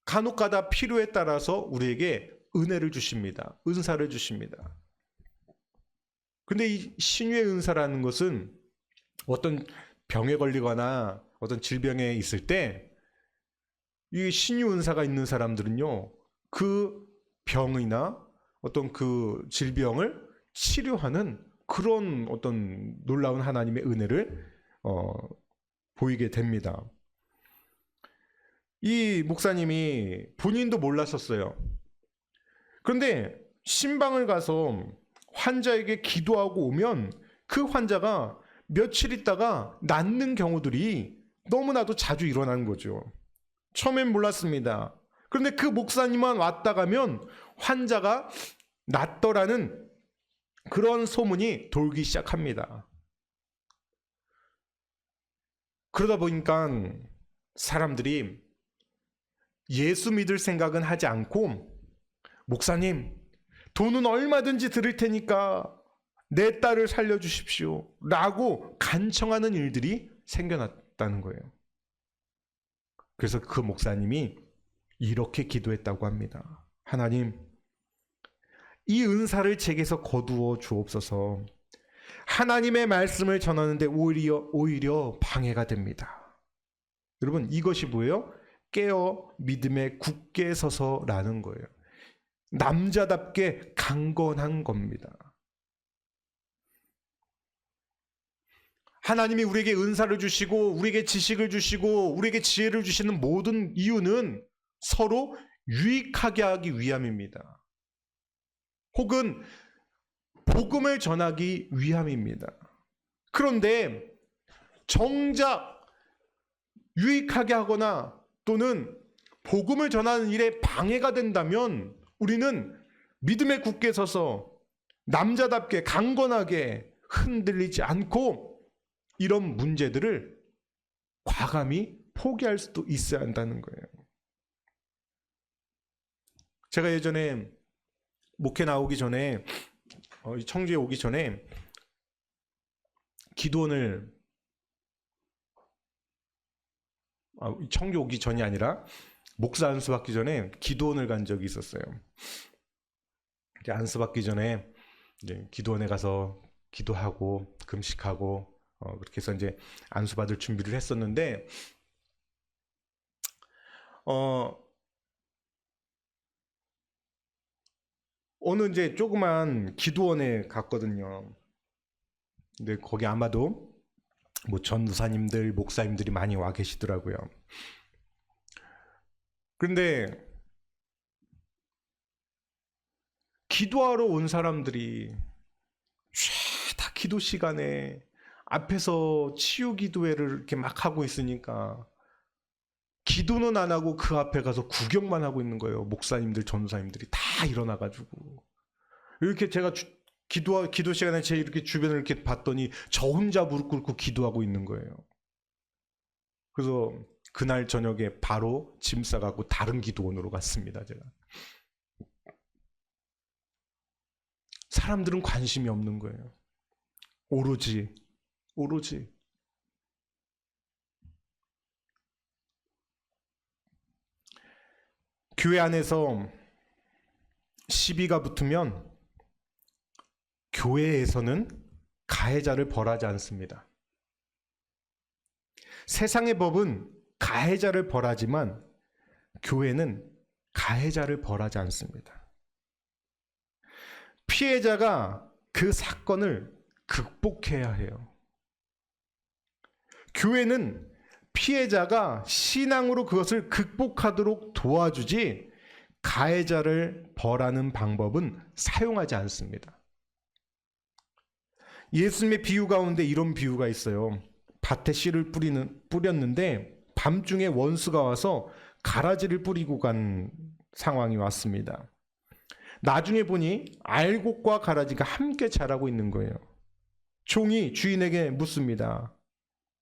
간혹가다 필요에 따라서 우리에게 은혜를 주십니다. 은사를 주십니다. 근데 이 신유의 은사라는 것은 어떤 병에 걸리거나 어떤 질병에 있을 때 이 신유 은사가 있는 사람들은요, 그 병이나 어떤 그 질병을 치료하는 그런 어떤 놀라운 하나님의 은혜를 보이게 됩니다. 이 목사님이 본인도 몰랐었어요. 그런데 신방을 가서 환자에게 기도하고 오면 그 환자가 며칠 있다가 낫는 경우들이 너무나도 자주 일어나는 거죠. 처음엔 몰랐습니다. 그런데 그 목사님만 왔다 가면 환자가 낫더라는 그런 소문이 돌기 시작합니다. 그러다 보니까 사람들이 예수 믿을 생각은 하지 않고 목사님, 돈은 얼마든지 드릴 테니까 내 딸을 살려주십시오 라고 간청하는 일들이 생겨났다는 거예요. 그래서 그 목사님이 이렇게 기도했다고 합니다. 하나님, 이 은사를 제게서 거두어 주옵소서. 하나님의 말씀을 전하는데 오히려 방해가 됩니다. 여러분, 이것이 뭐예요? 깨어 믿음에 굳게 서서라는 거예요. 남자답게 강건한 겁니다. 하나님이 우리에게 은사를 주시고 우리에게 지식을 주시고 우리에게 지혜를 주시는 모든 이유는 서로 유익하게 하기 위함입니다. 혹은 복음을 전하기 위함입니다. 그런데 정작 유익하게 하거나 또는 복음을 전하는 일에 방해가 된다면 우리는 믿음에 굳게 서서 남자답게 강건하게 흔들리지 않고 이런 문제들을 과감히 포기할 수도 있어야 한다는 거예요. 제가 예전에 목회 나오기 전에 청주에 오기 전에 기도원을 청주 오기 전이 아니라 목사 안수받기 전에 기도원을 간 적이 있었어요. 안수받기 전에 이제 기도원에 가서 기도하고 금식하고 그렇게 해서 이제 안수받을 준비를 했었는데, 어느 이제 조그만 기도원에 갔거든요. 근데 거기 아마도 뭐 전도사님들, 목사님들이 많이 와 계시더라고요. 그런데 기도하러 온 사람들이 다 기도 시간에 앞에서 치유 기도회를 이렇게 막 하고 있으니까 기도는 안 하고 그 앞에 가서 구경만 하고 있는 거예요. 목사님들, 전도사님들이 다 일어나가지고. 이렇게 제가 기도 시간에 제 이렇게 주변을 이렇게 봤더니 저 혼자 무릎 꿇고 기도하고 있는 거예요. 그래서 그날 저녁에 바로 짐 싸가고 다른 기도원으로 갔습니다, 제가. 사람들은 관심이 없는 거예요. 오로지 교회 안에서 시비가 붙으면 교회에서는 가해자를 벌하지 않습니다. 세상의 법은 가해자를 벌하지만 교회는 가해자를 벌하지 않습니다. 피해자가 그 사건을 극복해야 해요. 교회는 피해자가 신앙으로 그것을 극복하도록 도와주지 가해자를 벌하는 방법은 사용하지 않습니다. 예수님의 비유 가운데 이런 비유가 있어요. 밭에 씨를 뿌렸는데 밤중에 원수가 와서 가라지를 뿌리고 간 상황이 왔습니다. 나중에 보니 알곡과 가라지가 함께 자라고 있는 거예요. 종이 주인에게 묻습니다.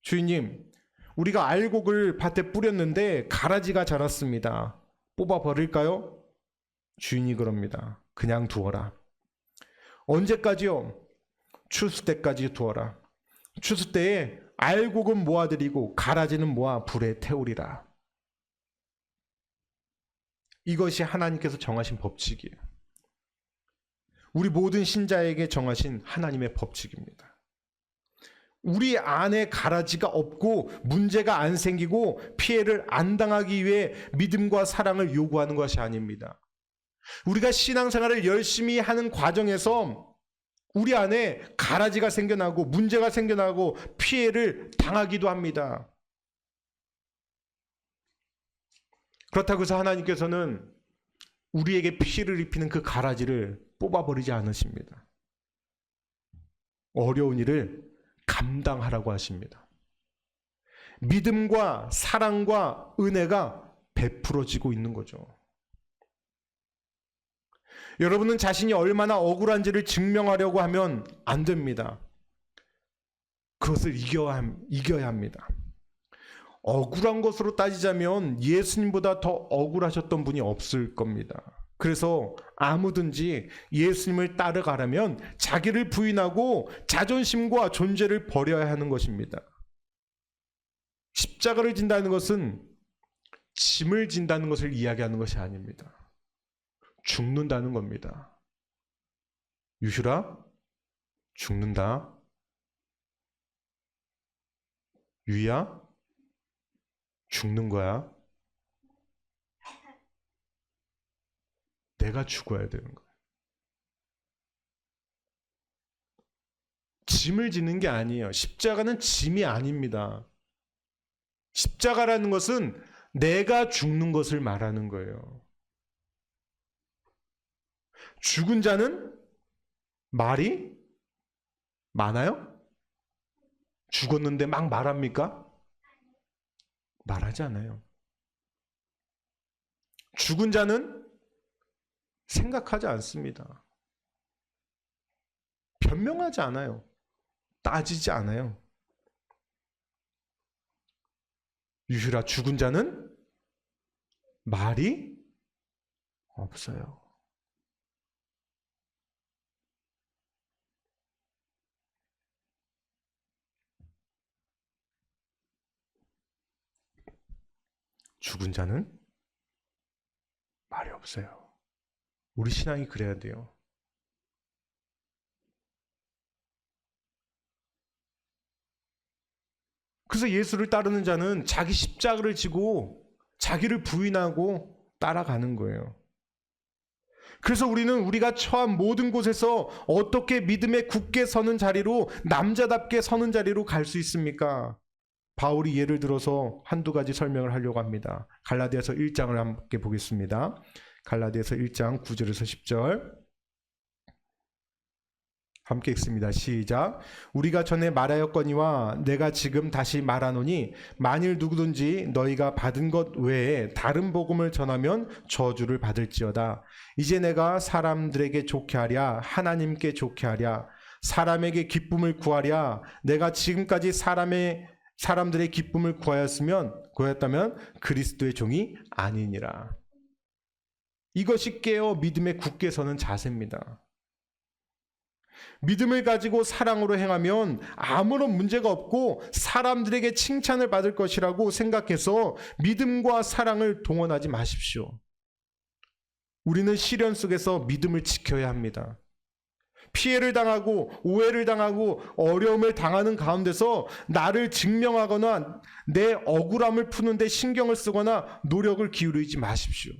주인님, 우리가 알곡을 밭에 뿌렸는데 가라지가 자랐습니다. 뽑아 버릴까요? 주인이 그럽니다. 그냥 두어라. 언제까지요? 추수 때까지 두어라. 추수 때에 알곡은 모아들이고 가라지는 모아 불에 태우리라. 이것이 하나님께서 정하신 법칙이에요. 우리 모든 신자에게 정하신 하나님의 법칙입니다. 우리 안에 가라지가 없고 문제가 안 생기고 피해를 안 당하기 위해 믿음과 사랑을 요구하는 것이 아닙니다. 우리가 신앙생활을 열심히 하는 과정에서 우리 안에 가라지가 생겨나고 문제가 생겨나고 피해를 당하기도 합니다. 그렇다고 해서 하나님께서는 우리에게 피해를 입히는 그 가라지를 뽑아버리지 않으십니다. 어려운 일을 감당하라고 하십니다. 믿음과 사랑과 은혜가 베풀어지고 있는 거죠. 여러분은 자신이 얼마나 억울한지를 증명하려고 하면 안 됩니다. 그것을 이겨야 합니다. 억울한 것으로 따지자면 예수님보다 더 억울하셨던 분이 없을 겁니다. 그래서 아무든지 예수님을 따라가려면 자기를 부인하고 자존심과 존재를 버려야 하는 것입니다. 십자가를 진다는 것은 짐을 진다는 것을 이야기하는 것이 아닙니다. 죽는다는 겁니다. 유슈라, 죽는다. 유야, 죽는 거야. 내가 죽어야 되는 거야. 짐을 지는 게 아니에요. 십자가는 짐이 아닙니다. 십자가라는 것은 내가 죽는 것을 말하는 거예요. 죽은 자는 말이 많아요? 죽었는데 막 말합니까? 말하지 않아요. 죽은 자는 생각하지 않습니다. 변명하지 않아요. 따지지 않아요. 유슈라, 죽은 자는 말이 없어요. 죽은 자는 말이 없어요. 우리 신앙이 그래야 돼요. 그래서 예수를 따르는 자는 자기 십자가를 지고 자기를 부인하고 따라가는 거예요. 그래서 우리는 우리가 처한 모든 곳에서 어떻게 믿음에 굳게 서는 자리로, 남자답게 서는 자리로 갈 수 있습니까? 바울이 예를 들어서 한두 가지 설명을 하려고 합니다. 갈라디아서 1장을 함께 보겠습니다. 갈라디아서 1장 9절에서 10절 함께 읽습니다. 시작. 우리가 전에 말하였거니와 내가 지금 다시 말하노니 만일 누구든지 너희가 받은 것 외에 다른 복음을 전하면 저주를 받을지어다. 이제 내가 사람들에게 좋게 하랴 하나님께 좋게 하랴 사람에게 기쁨을 구하랴 내가 지금까지 사람들의 기쁨을 구하였다면 그리스도의 종이 아니니라. 이것이 깨어 믿음에 굳게 서는 자세입니다. 믿음을 가지고 사랑으로 행하면 아무런 문제가 없고 사람들에게 칭찬을 받을 것이라고 생각해서 믿음과 사랑을 동원하지 마십시오. 우리는 시련 속에서 믿음을 지켜야 합니다. 피해를 당하고 오해를 당하고 어려움을 당하는 가운데서 나를 증명하거나 내 억울함을 푸는데 신경을 쓰거나 노력을 기울이지 마십시오.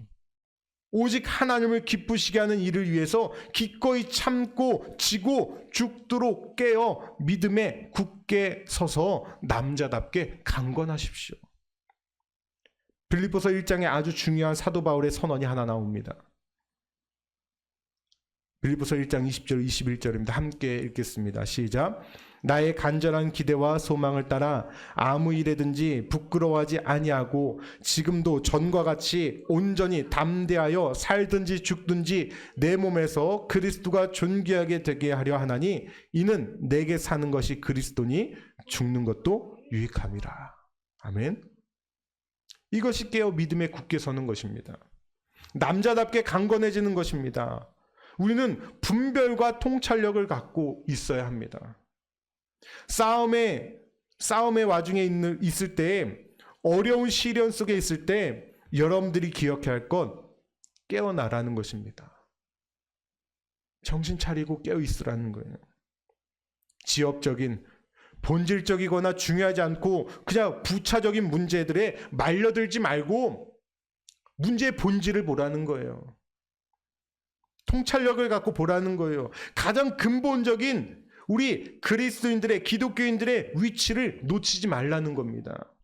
오직 하나님을 기쁘시게 하는 일을 위해서 기꺼이 참고 지고 죽도록 깨어 믿음에 굳게 서서 남자답게 강건하십시오. 빌립보서 1장에 아주 중요한 사도 바울의 선언이 하나 나옵니다. 빌립보서 1장 20절 21절입니다. 함께 읽겠습니다. 시작. 나의 간절한 기대와 소망을 따라 아무 일에든지 부끄러워하지 아니하고 지금도 전과 같이 온전히 담대하여 살든지 죽든지 내 몸에서 그리스도가 존귀하게 되게 하려 하나니 이는 내게 사는 것이 그리스도니 죽는 것도 유익함이라. 아멘. 이것이 깨어 믿음에 굳게 서는 것입니다. 남자답게 강건해지는 것입니다. 우리는 분별과 통찰력을 갖고 있어야 합니다. 싸움의 와중에 있을 때, 어려운 시련 속에 있을 때 여러분들이 기억해야 할 건 깨어나라는 것입니다. 정신 차리고 깨어 있으라는 거예요. 지엽적인, 본질적이거나 중요하지 않고 그냥 부차적인 문제들에 말려들지 말고 문제의 본질을 보라는 거예요. 통찰력을 갖고 보라는 거예요. 가장 근본적인 우리 그리스도인들의, 기독교인들의 위치를 놓치지 말라는 겁니다.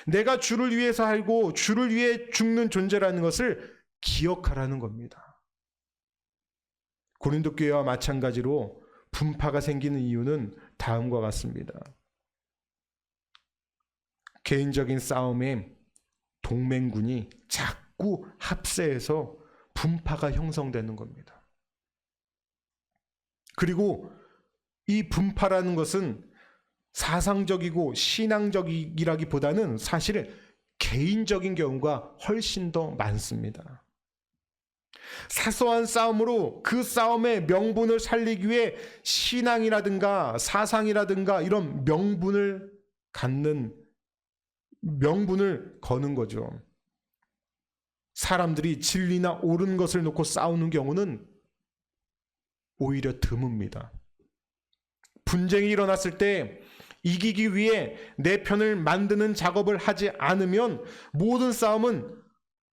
내가 주를 위해서 살고 주를 위해 죽는 존재라는 것을 기억하라는 겁니다. 고린도 교회와 마찬가지로 분파가 생기는 이유는 다음과 같습니다. 개인적인 싸움에 동맹군이 자꾸 합세해서 분파가 형성되는 겁니다. 그리고 이 분파라는 것은 사상적이고 신앙적이라기보다는 사실은 개인적인 경우가 훨씬 더 많습니다. 사소한 싸움으로 그 싸움의 명분을 살리기 위해 신앙이라든가 사상이라든가 이런 명분을 거는 거죠. 사람들이 진리나 옳은 것을 놓고 싸우는 경우는 오히려 드뭅니다. 분쟁이 일어났을 때 이기기 위해 내 편을 만드는 작업을 하지 않으면 모든 싸움은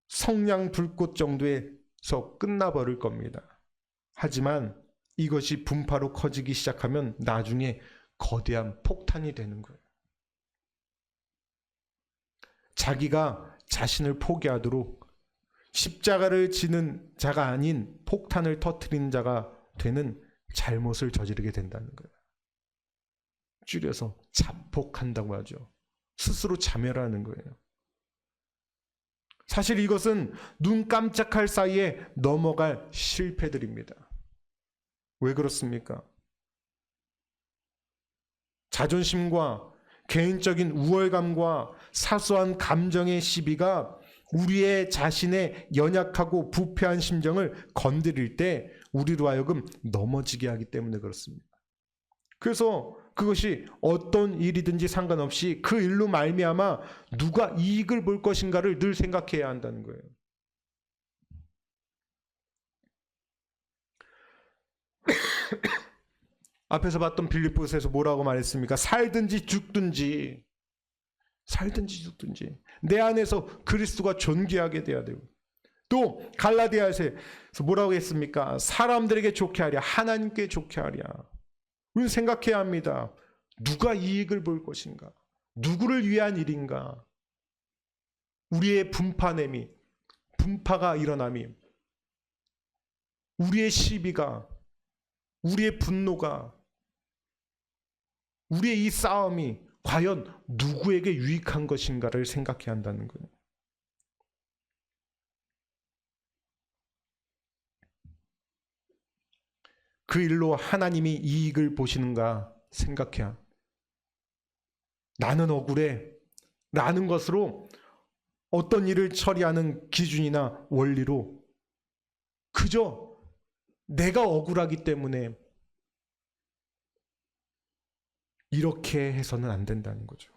성냥불꽃 정도에서 끝나버릴 겁니다. 하지만 이것이 분파로 커지기 시작하면 나중에 거대한 폭탄이 되는 거예요. 자기가 자신을 포기하도록 십자가를 지는 자가 아닌 폭탄을 터뜨리는 자가 되는 잘못을 저지르게 된다는 거예요. 줄여서 자폭한다고 하죠. 스스로 자멸하는 거예요. 사실 이것은 눈 깜짝할 사이에 넘어갈 실패들입니다. 왜 그렇습니까? 자존심과 개인적인 우월감과 사소한 감정의 시비가 우리의 자신의 연약하고 부패한 심정을 건드릴 때 우리로 하여금 넘어지게 하기 때문에 그렇습니다. 그래서 그것이 어떤 일이든지 상관없이 그 일로 말미암아 누가 이익을 볼 것인가를 늘 생각해야 한다는 거예요. 앞에서 봤던 빌립보서에서 뭐라고 말했습니까? 살든지 죽든지 살든지 죽든지 내 안에서 그리스도가 존귀하게 돼야 되고, 또 갈라디아에서 뭐라고 했습니까? 사람들에게 좋게 하랴, 하나님께 좋게 하랴. 우리는 생각해야 합니다. 누가 이익을 볼 것인가? 누구를 위한 일인가? 우리의 분파냄이, 분파가 일어남이, 우리의 시비가, 우리의 분노가, 우리의 이 싸움이 과연 누구에게 유익한 것인가를 생각해야 한다는 거예요. 그 일로 하나님이 이익을 보시는가 생각해야. 나는 억울해 라는 것으로 어떤 일을 처리하는 기준이나 원리로 그저 내가 억울하기 때문에 이렇게 해서는 안 된다는 거죠.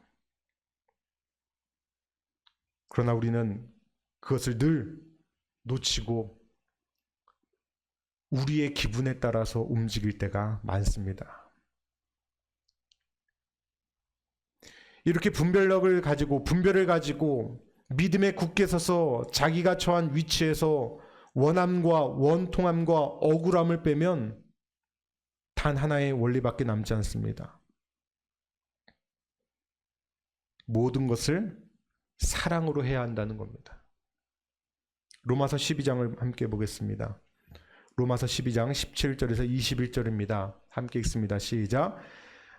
그러나 우리는 그것을 늘 놓치고 우리의 기분에 따라서 움직일 때가 많습니다. 이렇게 분별을 가지고 믿음에 굳게 서서 자기가 처한 위치에서 원함과 원통함과 억울함을 빼면 단 하나의 원리밖에 남지 않습니다. 모든 것을 사랑으로 해야 한다는 겁니다. 로마서 12장을 함께 보겠습니다. 로마서 12장 17절에서 21절입니다. 함께 읽습니다. 시작.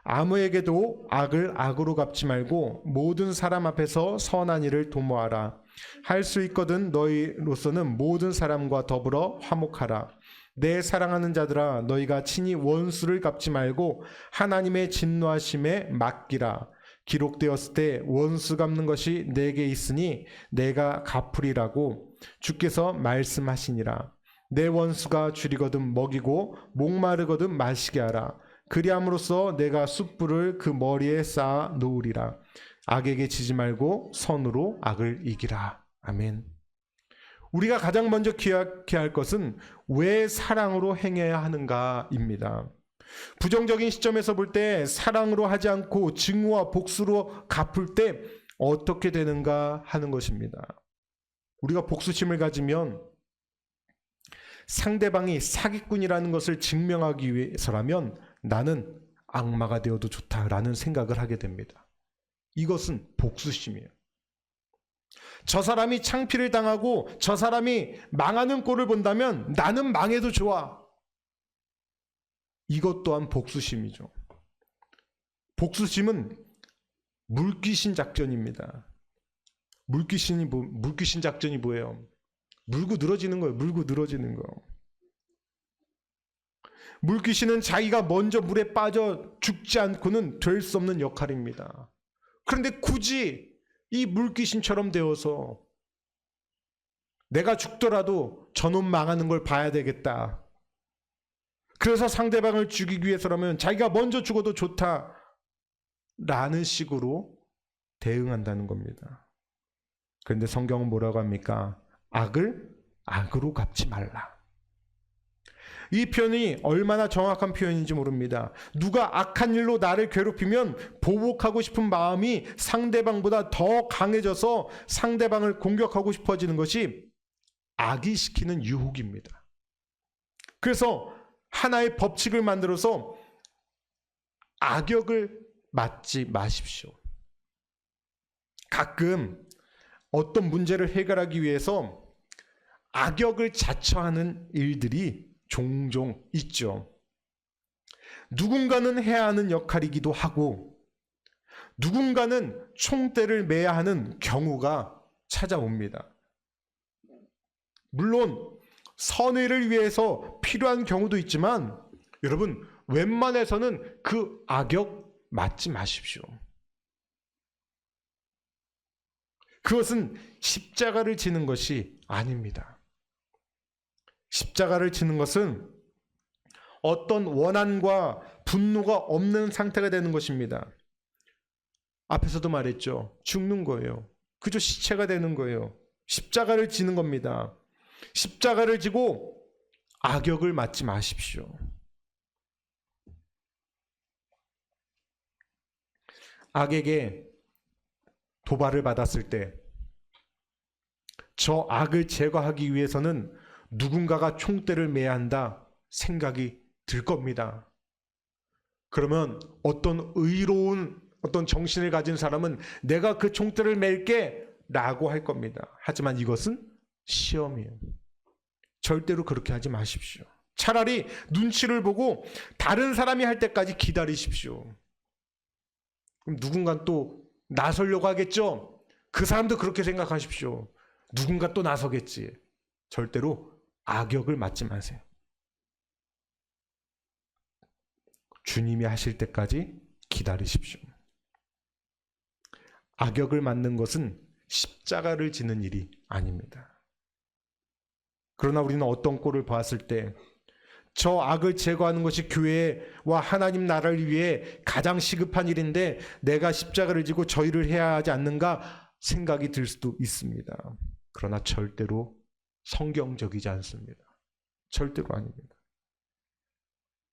아무에게도 악을 악으로 갚지 말고 모든 사람 앞에서 선한 일을 도모하라. 할 수 있거든 너희로서는 모든 사람과 더불어 화목하라. 내 사랑하는 자들아, 너희가 친히 원수를 갚지 말고 하나님의 진노하심에 맡기라. 기록되었을 때 원수 갚는 것이 내게 있으니 내가 갚으리라고 주께서 말씀하시니라. 내 원수가 줄이거든 먹이고 목마르거든 마시게 하라. 그리함으로써 내가 숯불을 그 머리에 쌓아 놓으리라. 악에게 지지 말고 선으로 악을 이기라. 아멘. 우리가 가장 먼저 기억해야 할 것은 왜 사랑으로 행해야 하는가입니다. 부정적인 시점에서 볼 때 사랑으로 하지 않고 증오와 복수로 갚을 때 어떻게 되는가 하는 것입니다. 우리가 복수심을 가지면 상대방이 사기꾼이라는 것을 증명하기 위해서라면 나는 악마가 되어도 좋다라는 생각을 하게 됩니다. 이것은 복수심이에요. 저 사람이 창피를 당하고 저 사람이 망하는 꼴을 본다면 나는 망해도 좋아. 이것 또한 복수심이죠. 복수심은 물귀신 작전입니다. 물귀신 작전이 뭐예요? 물고 늘어지는 거예요. 물고 늘어지는 거. 물귀신은 자기가 먼저 물에 빠져 죽지 않고는 될 수 없는 역할입니다. 그런데 굳이 이 물귀신처럼 되어서 내가 죽더라도 저놈 망하는 걸 봐야 되겠다. 그래서 상대방을 죽이기 위해서라면 자기가 먼저 죽어도 좋다라는 식으로 대응한다는 겁니다. 그런데 성경은 뭐라고 합니까? 악을 악으로 갚지 말라. 이 표현이 얼마나 정확한 표현인지 모릅니다. 누가 악한 일로 나를 괴롭히면 보복하고 싶은 마음이 상대방보다 더 강해져서 상대방을 공격하고 싶어지는 것이 악이 시키는 유혹입니다. 그래서 하나의 법칙을 만들어서 악역을 맞지 마십시오. 가끔 어떤 문제를 해결하기 위해서 악역을 자처하는 일들이 종종 있죠. 누군가는 해야 하는 역할이기도 하고 누군가는 총대를 매야 하는 경우가 찾아옵니다. 물론 선의를 위해서 필요한 경우도 있지만 여러분 웬만해서는 그 악역 맞지 마십시오. 그것은 십자가를 지는 것이 아닙니다. 십자가를 지는 것은 어떤 원한과 분노가 없는 상태가 되는 것입니다. 앞에서도 말했죠. 죽는 거예요. 그저 시체가 되는 거예요. 십자가를 지는 겁니다. 십자가를 지고 악역을 맞지 마십시오. 악에게 도발을 받았을 때 저 악을 제거하기 위해서는 누군가가 총대를 매야 한다 생각이 들 겁니다. 그러면 어떤 의로운 어떤 정신을 가진 사람은 내가 그 총대를 맬게 라고 할 겁니다. 하지만 이것은 시험이에요. 절대로 그렇게 하지 마십시오. 차라리 눈치를 보고 다른 사람이 할 때까지 기다리십시오. 그럼 누군가 또 나서려고 하겠죠? 그 사람도 그렇게 생각하십시오. 누군가 또 나서겠지. 절대로 악역을 맡지 마세요. 주님이 하실 때까지 기다리십시오. 악역을 맡는 것은 십자가를 지는 일이 아닙니다. 그러나 우리는 어떤 꼴을 보았을 때 저 악을 제거하는 것이 교회와 하나님 나라를 위해 가장 시급한 일인데 내가 십자가를 지고 저 일을 해야 하지 않는가 생각이 들 수도 있습니다. 그러나 절대로 성경적이지 않습니다. 절대로 아닙니다.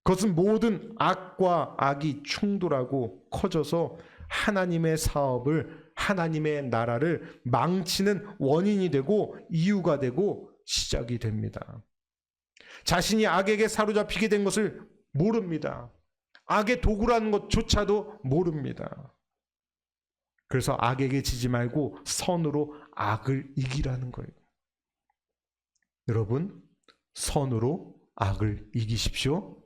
그것은 모든 악과 악이 충돌하고 커져서 하나님의 사업을, 하나님의 나라를 망치는 원인이 되고 이유가 되고 시작이 됩니다. 자신이 악에게 사로잡히게 된 것을 모릅니다. 악의 도구라는 것조차도 모릅니다. 그래서 악에게 지지 말고 선으로 악을 이기라는 거예요. 여러분, 선으로 악을 이기십시오.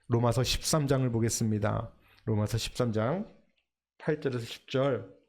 로마서 13장을 보겠습니다. 로마서 13장 8절에서 10절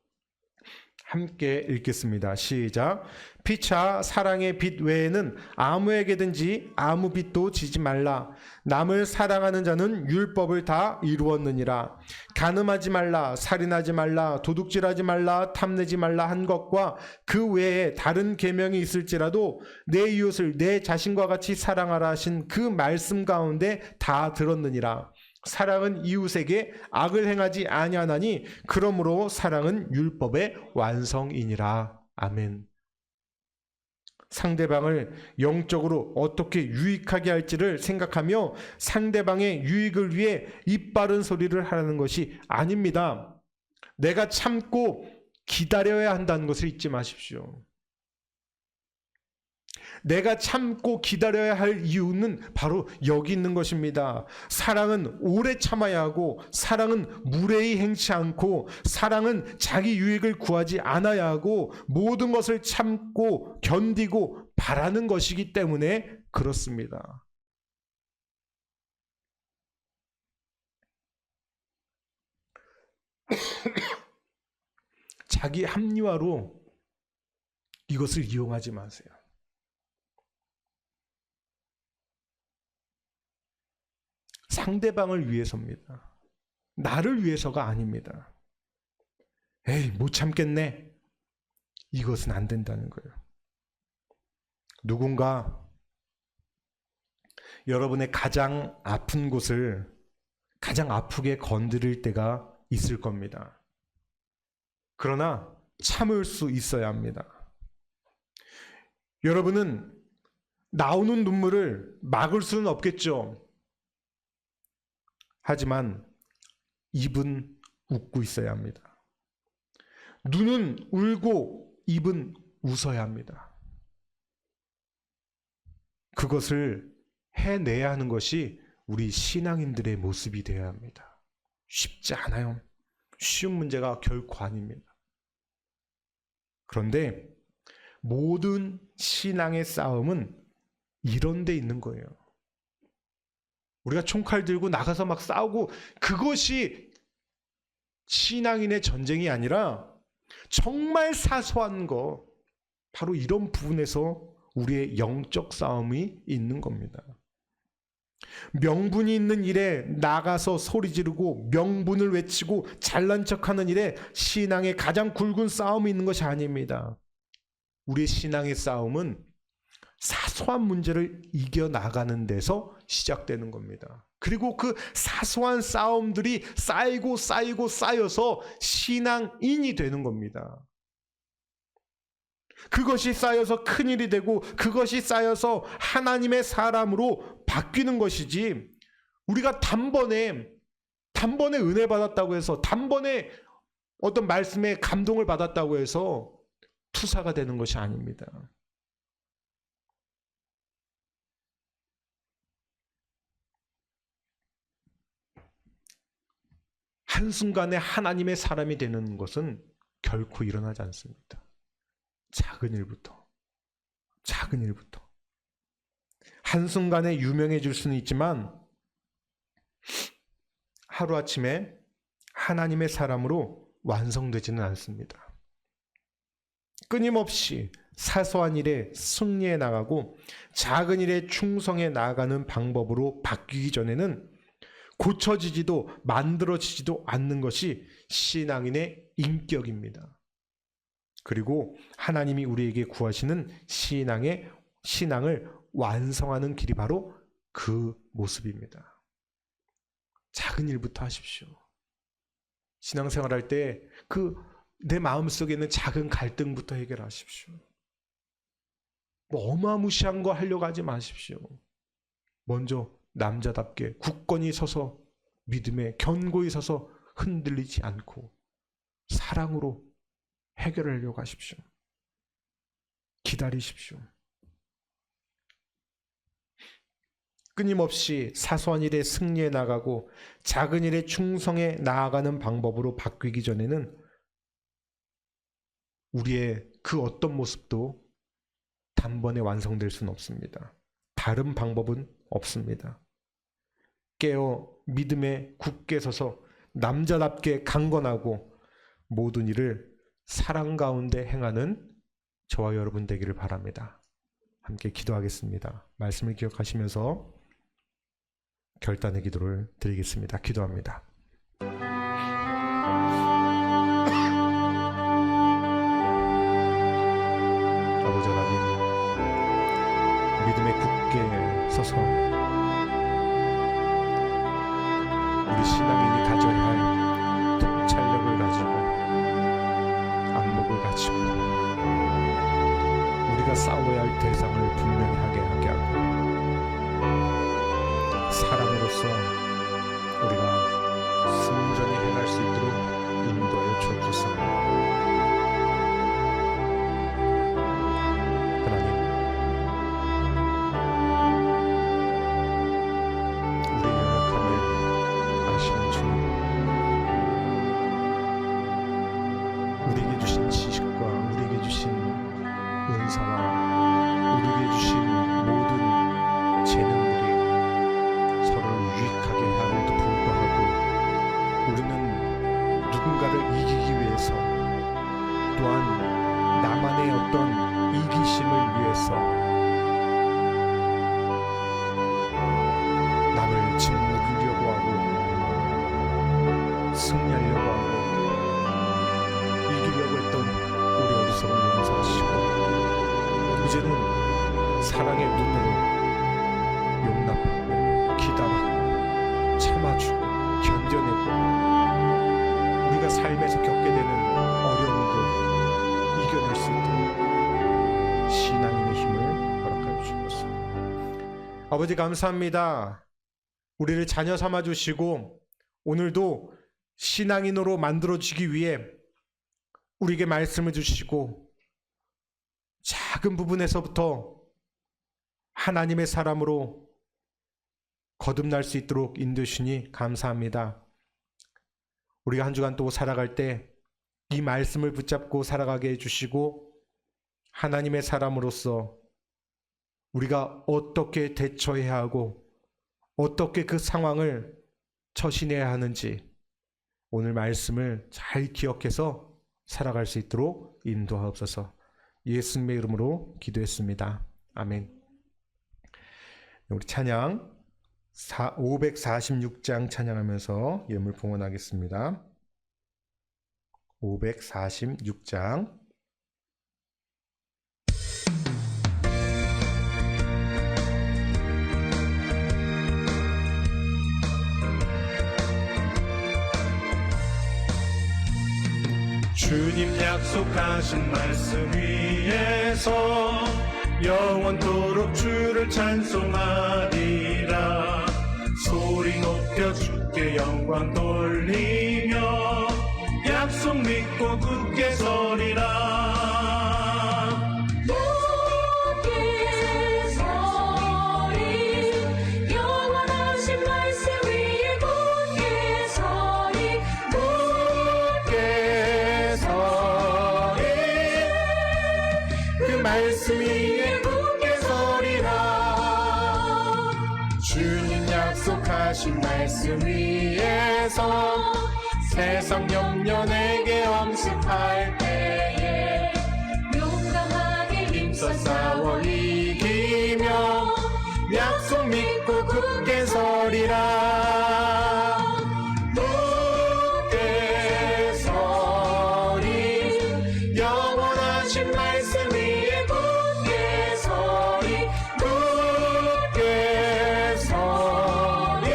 함께 읽겠습니다. 시작. 피차 사랑의 빛 외에는 아무에게든지 아무 빛도 지지 말라. 남을 사랑하는 자는 율법을 다 이루었느니라. 간음하지 말라, 살인하지 말라, 도둑질하지 말라, 탐내지 말라 한 것과 그 외에 다른 계명이 있을지라도 내 이웃을 내 자신과 같이 사랑하라 하신 그 말씀 가운데 다 들었느니라. 사랑은 이웃에게 악을 행하지 아니하나니 그러므로 사랑은 율법의 완성이니라. 아멘. 상대방을 영적으로 어떻게 유익하게 할지를 생각하며 상대방의 유익을 위해 입 바른 소리를 하라는 것이 아닙니다. 내가 참고 기다려야 한다는 것을 잊지 마십시오. 내가 참고 기다려야 할 이유는 바로 여기 있는 것입니다. 사랑은 오래 참아야 하고, 사랑은 무례히 행치 않고, 사랑은 자기 유익을 구하지 않아야 하고, 모든 것을 참고 견디고 바라는 것이기 때문에 그렇습니다. 자기 합리화로 이것을 이용하지 마세요. 상대방을 위해서입니다. 나를 위해서가 아닙니다. 에이, 못 참겠네. 이것은 안 된다는 거예요. 누군가 여러분의 가장 아픈 곳을 가장 아프게 건드릴 때가 있을 겁니다. 그러나 참을 수 있어야 합니다. 여러분은 나오는 눈물을 막을 수는 없겠죠. 하지만 입은 웃고 있어야 합니다. 눈은 울고 입은 웃어야 합니다. 그것을 해내야 하는 것이 우리 신앙인들의 모습이 되어야 합니다. 쉽지 않아요. 쉬운 문제가 결코 아닙니다. 그런데 모든 신앙의 싸움은 이런 데 있는 거예요. 우리가 총칼 들고 나가서 막 싸우고, 그것이 신앙인의 전쟁이 아니라 정말 사소한 거, 바로 이런 부분에서 우리의 영적 싸움이 있는 겁니다. 명분이 있는 일에 나가서 소리 지르고 명분을 외치고 잘난 척하는 일에 신앙의 가장 굵은 싸움이 있는 것이 아닙니다. 우리의 신앙의 싸움은 사소한 문제를 이겨나가는 데서 시작되는 겁니다. 그리고 그 사소한 싸움들이 쌓이고 쌓이고 쌓여서 신앙인이 되는 겁니다. 그것이 쌓여서 큰일이 되고 그것이 쌓여서 하나님의 사람으로 바뀌는 것이지, 우리가 단번에 은혜 받았다고 해서 단번에 어떤 말씀에 감동을 받았다고 해서 투사가 되는 것이 아닙니다. 한순간에 하나님의 사람이 되는 것은 결코 일어나지 않습니다. 작은 일부터. 한순간에 유명해질 수는 있지만 하루아침에 하나님의 사람으로 완성되지는 않습니다. 끊임없이 사소한 일에 승리해 나가고 작은 일에 충성해 나아가는 방법으로 바뀌기 전에는 고쳐지지도 만들어지지도 않는 것이 신앙인의 인격입니다. 그리고 하나님이 우리에게 구하시는 신앙을 완성하는 길이 바로 그 모습입니다. 작은 일부터 하십시오. 신앙생활할 때 내 마음속에 있는 작은 갈등부터 해결하십시오. 어마무시한 거 하려고 하지 마십시오. 먼저 남자답게 굳건히 서서 믿음에 견고히 서서 흔들리지 않고 사랑으로 해결하려고 하십시오. 기다리십시오. 끊임없이 사소한 일에 승리해 나가고 작은 일에 충성해 나아가는 방법으로 바뀌기 전에는 우리의 그 어떤 모습도 단번에 완성될 수는 없습니다. 다른 방법은 없습니다. 깨어 믿음에 굳게 서서 남자답게 강건하고 모든 일을 사랑 가운데 행하는 저와 여러분 되기를 바랍니다. 함께 기도하겠습니다. 말씀을 기억하시면서 결단의 기도를 드리겠습니다. 기도합니다. 아버지 하나님, 믿음에 굳게 서서 우리 신앙인이 가져야 할 통찰력을 가지고 안목을 가지고 우리가 싸워야 할 대상을 분명히 하게 하고 사랑으로서 우리가 순전히 행할 수 있도록 인도하여 주옵소서. 하나님, 우리의 연약함을 아시는 주님, 우리에게 주신 지식과 우리에게 주신 은사와 우리에게 주신 모든 재능들이 서로를 유익하게 함에도 불구하고 우리는 누군가를 이기기 위해서 또한 나만의 어떤 이기심을 위해서 남을 짓누르려고 하고 승리하려고 하고 이기려고 했던 우리 어리석은 용서하시고 이제는 사랑의 눈으로 용납하고 기다리고 참아주고 견뎌내고 우리가 삶에서 겪게 되는 어려움도 이겨낼 수 있도록 신앙인의 힘을 허락하여 주옵소서. 아버지 감사합니다. 우리를 자녀 삼아 주시고 오늘도 신앙인으로 만들어지기 위해 우리에게 말씀을 주시고 작은 부분에서부터 하나님의 사람으로 거듭날 수 있도록 인도주시니 감사합니다. 우리가 한 주간 또 살아갈 때 이 말씀을 붙잡고 살아가게 해주시고 하나님의 사람으로서 우리가 어떻게 대처해야 하고 어떻게 그 상황을 처신해야 하는지 오늘 말씀을 잘 기억해서 살아갈 수 있도록 인도하옵소서. 예수님의 이름으로 기도했습니다. 아멘. 우리 찬양 546장 찬양하면서 예물 봉헌하겠습니다. 546장
주님 약속하신 말씀 위에서 영원토록 주를 찬송하리라. 소리 높여 주께 영광 돌리며 약속
약속 믿고 굳게 서리라.
굳게 서리 영원하신 말씀 위에 굳게 서리
굳게 서리 그 말씀 위에 굳게 서리라. 주님 약속하신 말씀 위에서 세상 염려내게 엄습할 때에
용감하게
힘써 싸워 이기며 약속 믿고 굳게 서리라. 굳게 서리 영원하신 말씀 위에 굳게 서리 굳게 서리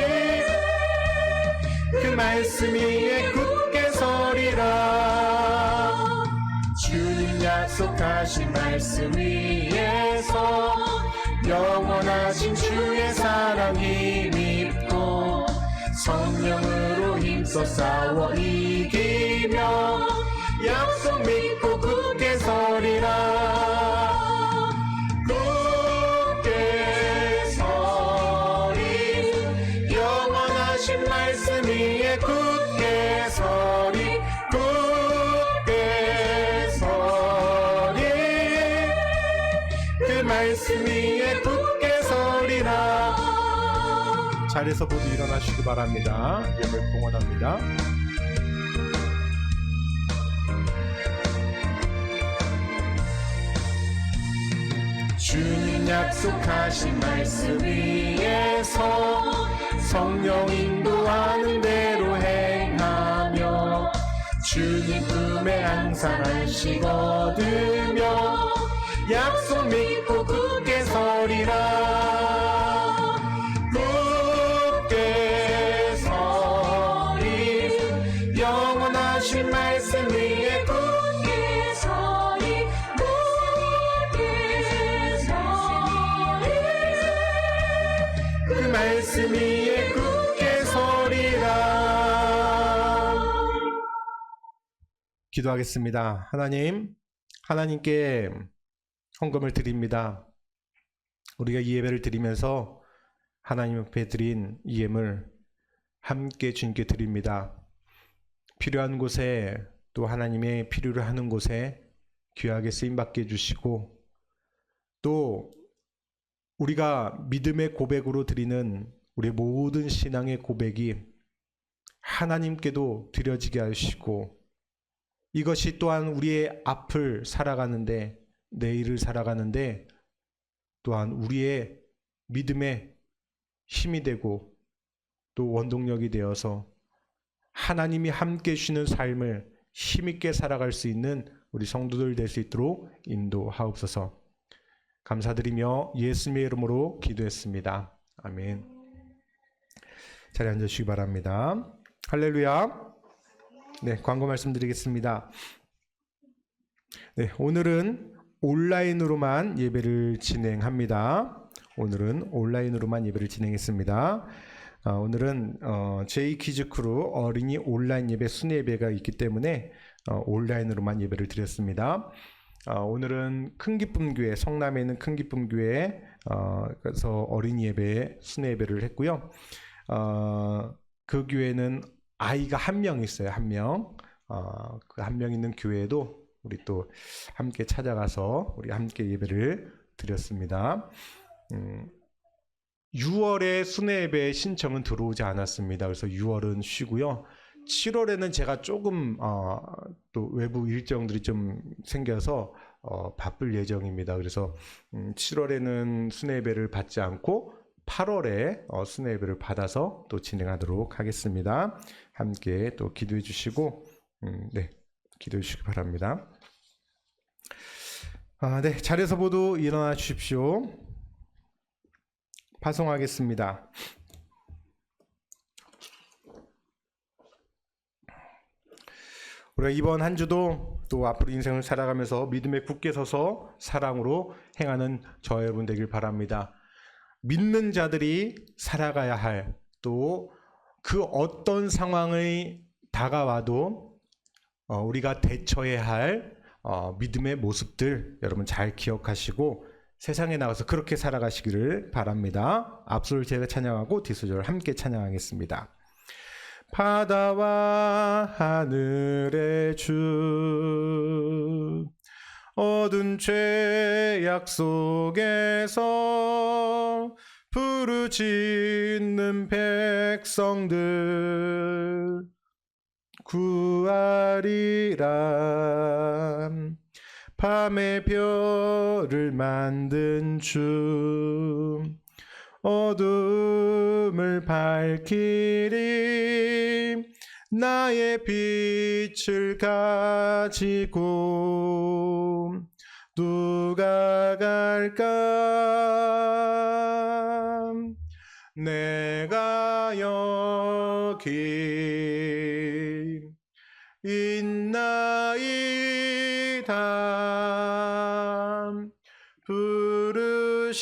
그 말씀 위에 굳게 서리라. 주님 약속하신 말씀 위에서 영원하신 주의 사랑 힘입고 성령으로 힘써 싸워 이기며 약속 믿고 굳게 서리라. 굳게 서리 영원하신 말씀 위에 굳게 서리 굳게 서리 그 말씀 위에 굳게 서리라. 자리에서 모두 일어나시기 바랍니다. 예물 봉헌합니다. 주님 약속하신 말씀 위에서 성령 인도하는 대로 행하며 주님 품에 항상 안식 얻으며 약속 믿고 굳게 서리라. 굳게 서리 영원하신 말씀 위에
굳게 서리 굳게 서리
그 말씀 위에 굳게 서리라. 기도하겠습니다. 하나님께 헌금을 드립니다. 우리가 이 예배를 드리면서 하나님 앞에 드린 이 예물 함께 주님께 드립니다. 필요한 곳에 또 하나님의 필요를 하는 곳에 귀하게 쓰임받게 해주시고 또 우리가 믿음의 고백으로 드리는 우리 모든 신앙의 고백이 하나님께도 드려지게 하시고 이것이 또한 우리의 앞을 살아가는데 내일을 살아가는데 또한 우리의 믿음의 힘이 되고 또 원동력이 되어서 하나님이 함께 주시는 삶을 힘있게 살아갈 수 있는 우리 성도들 될 수 있도록 인도하옵소서. 감사드리며 예수님의 이름으로 기도했습니다. 아멘. 자리에 앉으시기 바랍니다. 할렐루야. 네, 광고 말씀드리겠습니다. 네, 오늘은 온라인으로만 예배를 진행합니다. 오늘은 온라인으로만 예배를 진행했습니다. 오늘은 J키즈크루 어린이 온라인 예배 순회 예배가 있기 때문에 온라인으로만 예배를 드렸습니다. 오늘은 큰기쁨교회 성남에 있는 큰기쁨교회 그래서 어린이 예배 순회 예배를 했고요. 그 교회는 아이가 한 명 있어요. 한 명. 그 한 명 있는 교회에도 우리 또 함께 찾아가서 우리 함께 예배를 드렸습니다. 6월에 순회 예배 신청은 들어오지 않았습니다. 그래서 6월은 쉬고요. 7월에는 제가 조금 또 외부 일정들이 좀 생겨서 바쁠 예정입니다. 그래서 7월에는 순회 예배를 받지 않고 8월에 순회 예배를 받아서 또 진행하도록 하겠습니다. 함께 또 기도해 주시고 네, 기도해 주시기 바랍니다. 네, 자리에서 모두 일어나 주십시오. 파송하겠습니다. 우리가 이번 한 주도 또 앞으로 인생을 살아가면서 믿음에 굳게 서서 사랑으로 행하는 저와 여러분 되길 바랍니다. 믿는 자들이 살아가야 할 또 그 어떤 상황이 다가와도 우리가 대처해야 할 믿음의 모습들 여러분 잘 기억하시고 세상에 나가서 그렇게 살아가시기를 바랍니다. 앞소를 제가 찬양하고 뒷소절을 함께 찬양하겠습니다. 바다와 하늘의 주 어두운 죄악 속에서 부르짖는 백성들 구하리라. 밤의 별을 만든 주 어둠을 밝히리. 나의 빛을 가지고 누가 갈까? 내가 여기 있나이다. 부르심을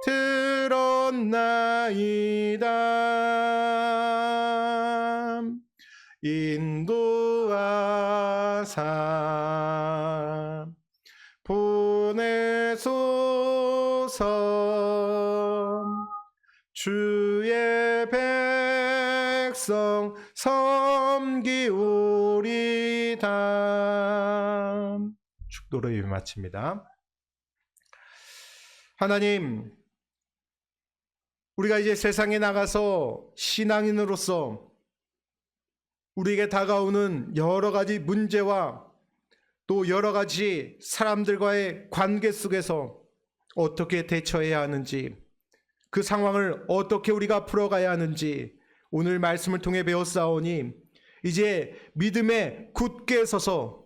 들었나이다. 인도하사 보내소서. 주의 백성 섬기오리다. 축도로 예배 마칩니다. 하나님, 우리가 이제 세상에 나가서 신앙인으로서 우리에게 다가오는 여러 가지 문제와 또 여러 가지 사람들과의 관계 속에서 어떻게 대처해야 하는지, 그 상황을 어떻게 우리가 풀어가야 하는지 오늘 말씀을 통해 배웠사오니 이제 믿음에 굳게 서서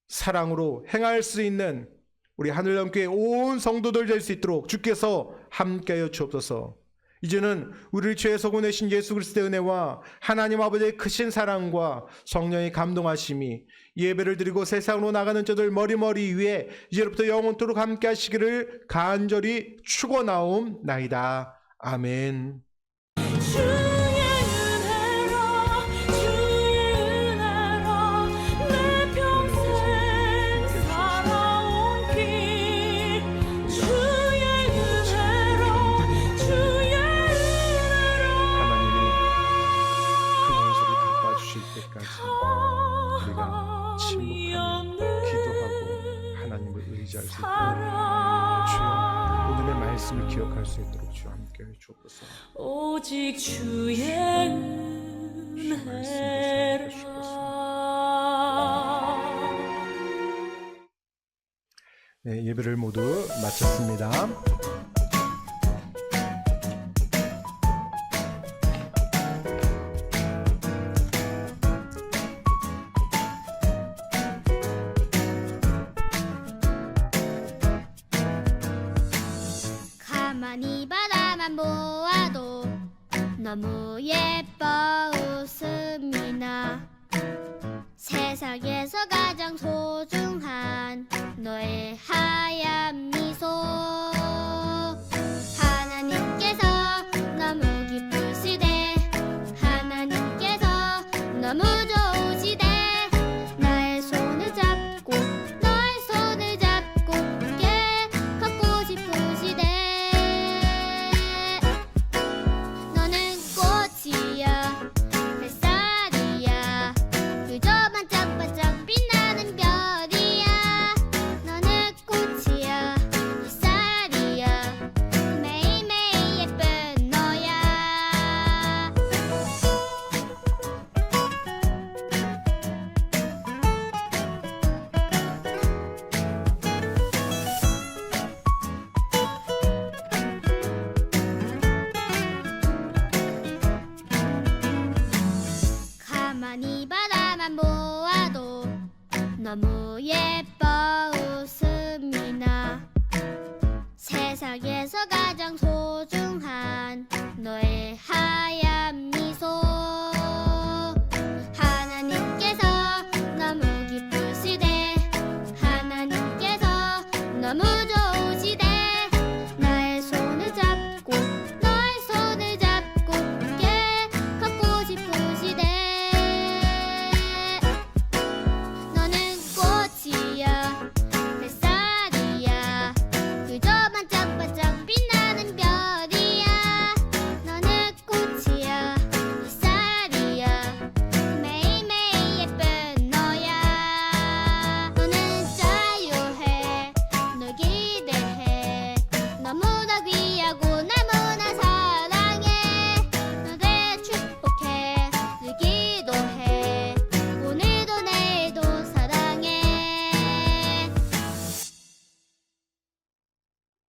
사랑으로 행할 수 있는 우리 하늘남교회 온 성도들 될 수 있도록 주께서 함께하여 주옵소서. 이제는 우리를 죄에서 구원하신 예수 그리스도의 은혜와 하나님 아버지의 크신 사랑과 성령의 감동하심이 예배를 드리고 세상으로 나가는 저들 머리머리 위에 이제부터 영원토록 함께 하시기를 간절히 축원하옵나이다. 아멘.
주의 은혜로 내 평생 살아온 길 주의 은혜로
하나님이 그 원수를 갚아주실 때까지 우리가 침묵하며 기도하고 하나님을 의지할 수 있도록 주여 오늘의 말씀을 기억할 수 있도록 주여 함께해 주옵소서.
오직 주의 은혜라.
네, 예배를 모두 마쳤습니다.
가만히 바라만 보아도 너무 예뻐 웃음이 나. 세상에서 가장 소중한 너의 하얀 미소. 하나님께서 너무 기쁘시대. 하나님께서 너무 좋으시대. 나의 손을 잡고 너의 손을 잡고 함께 걷고 싶으시대. 너는 꽃이야 햇살이야 그저 반짝반짝 빛나는 별이야. 너는 꽃이야 햇살이야 매일매일 예쁜 너야. 가만히 바라만 보아도 너무 예뻐 웃음이 나. 세상에서 가장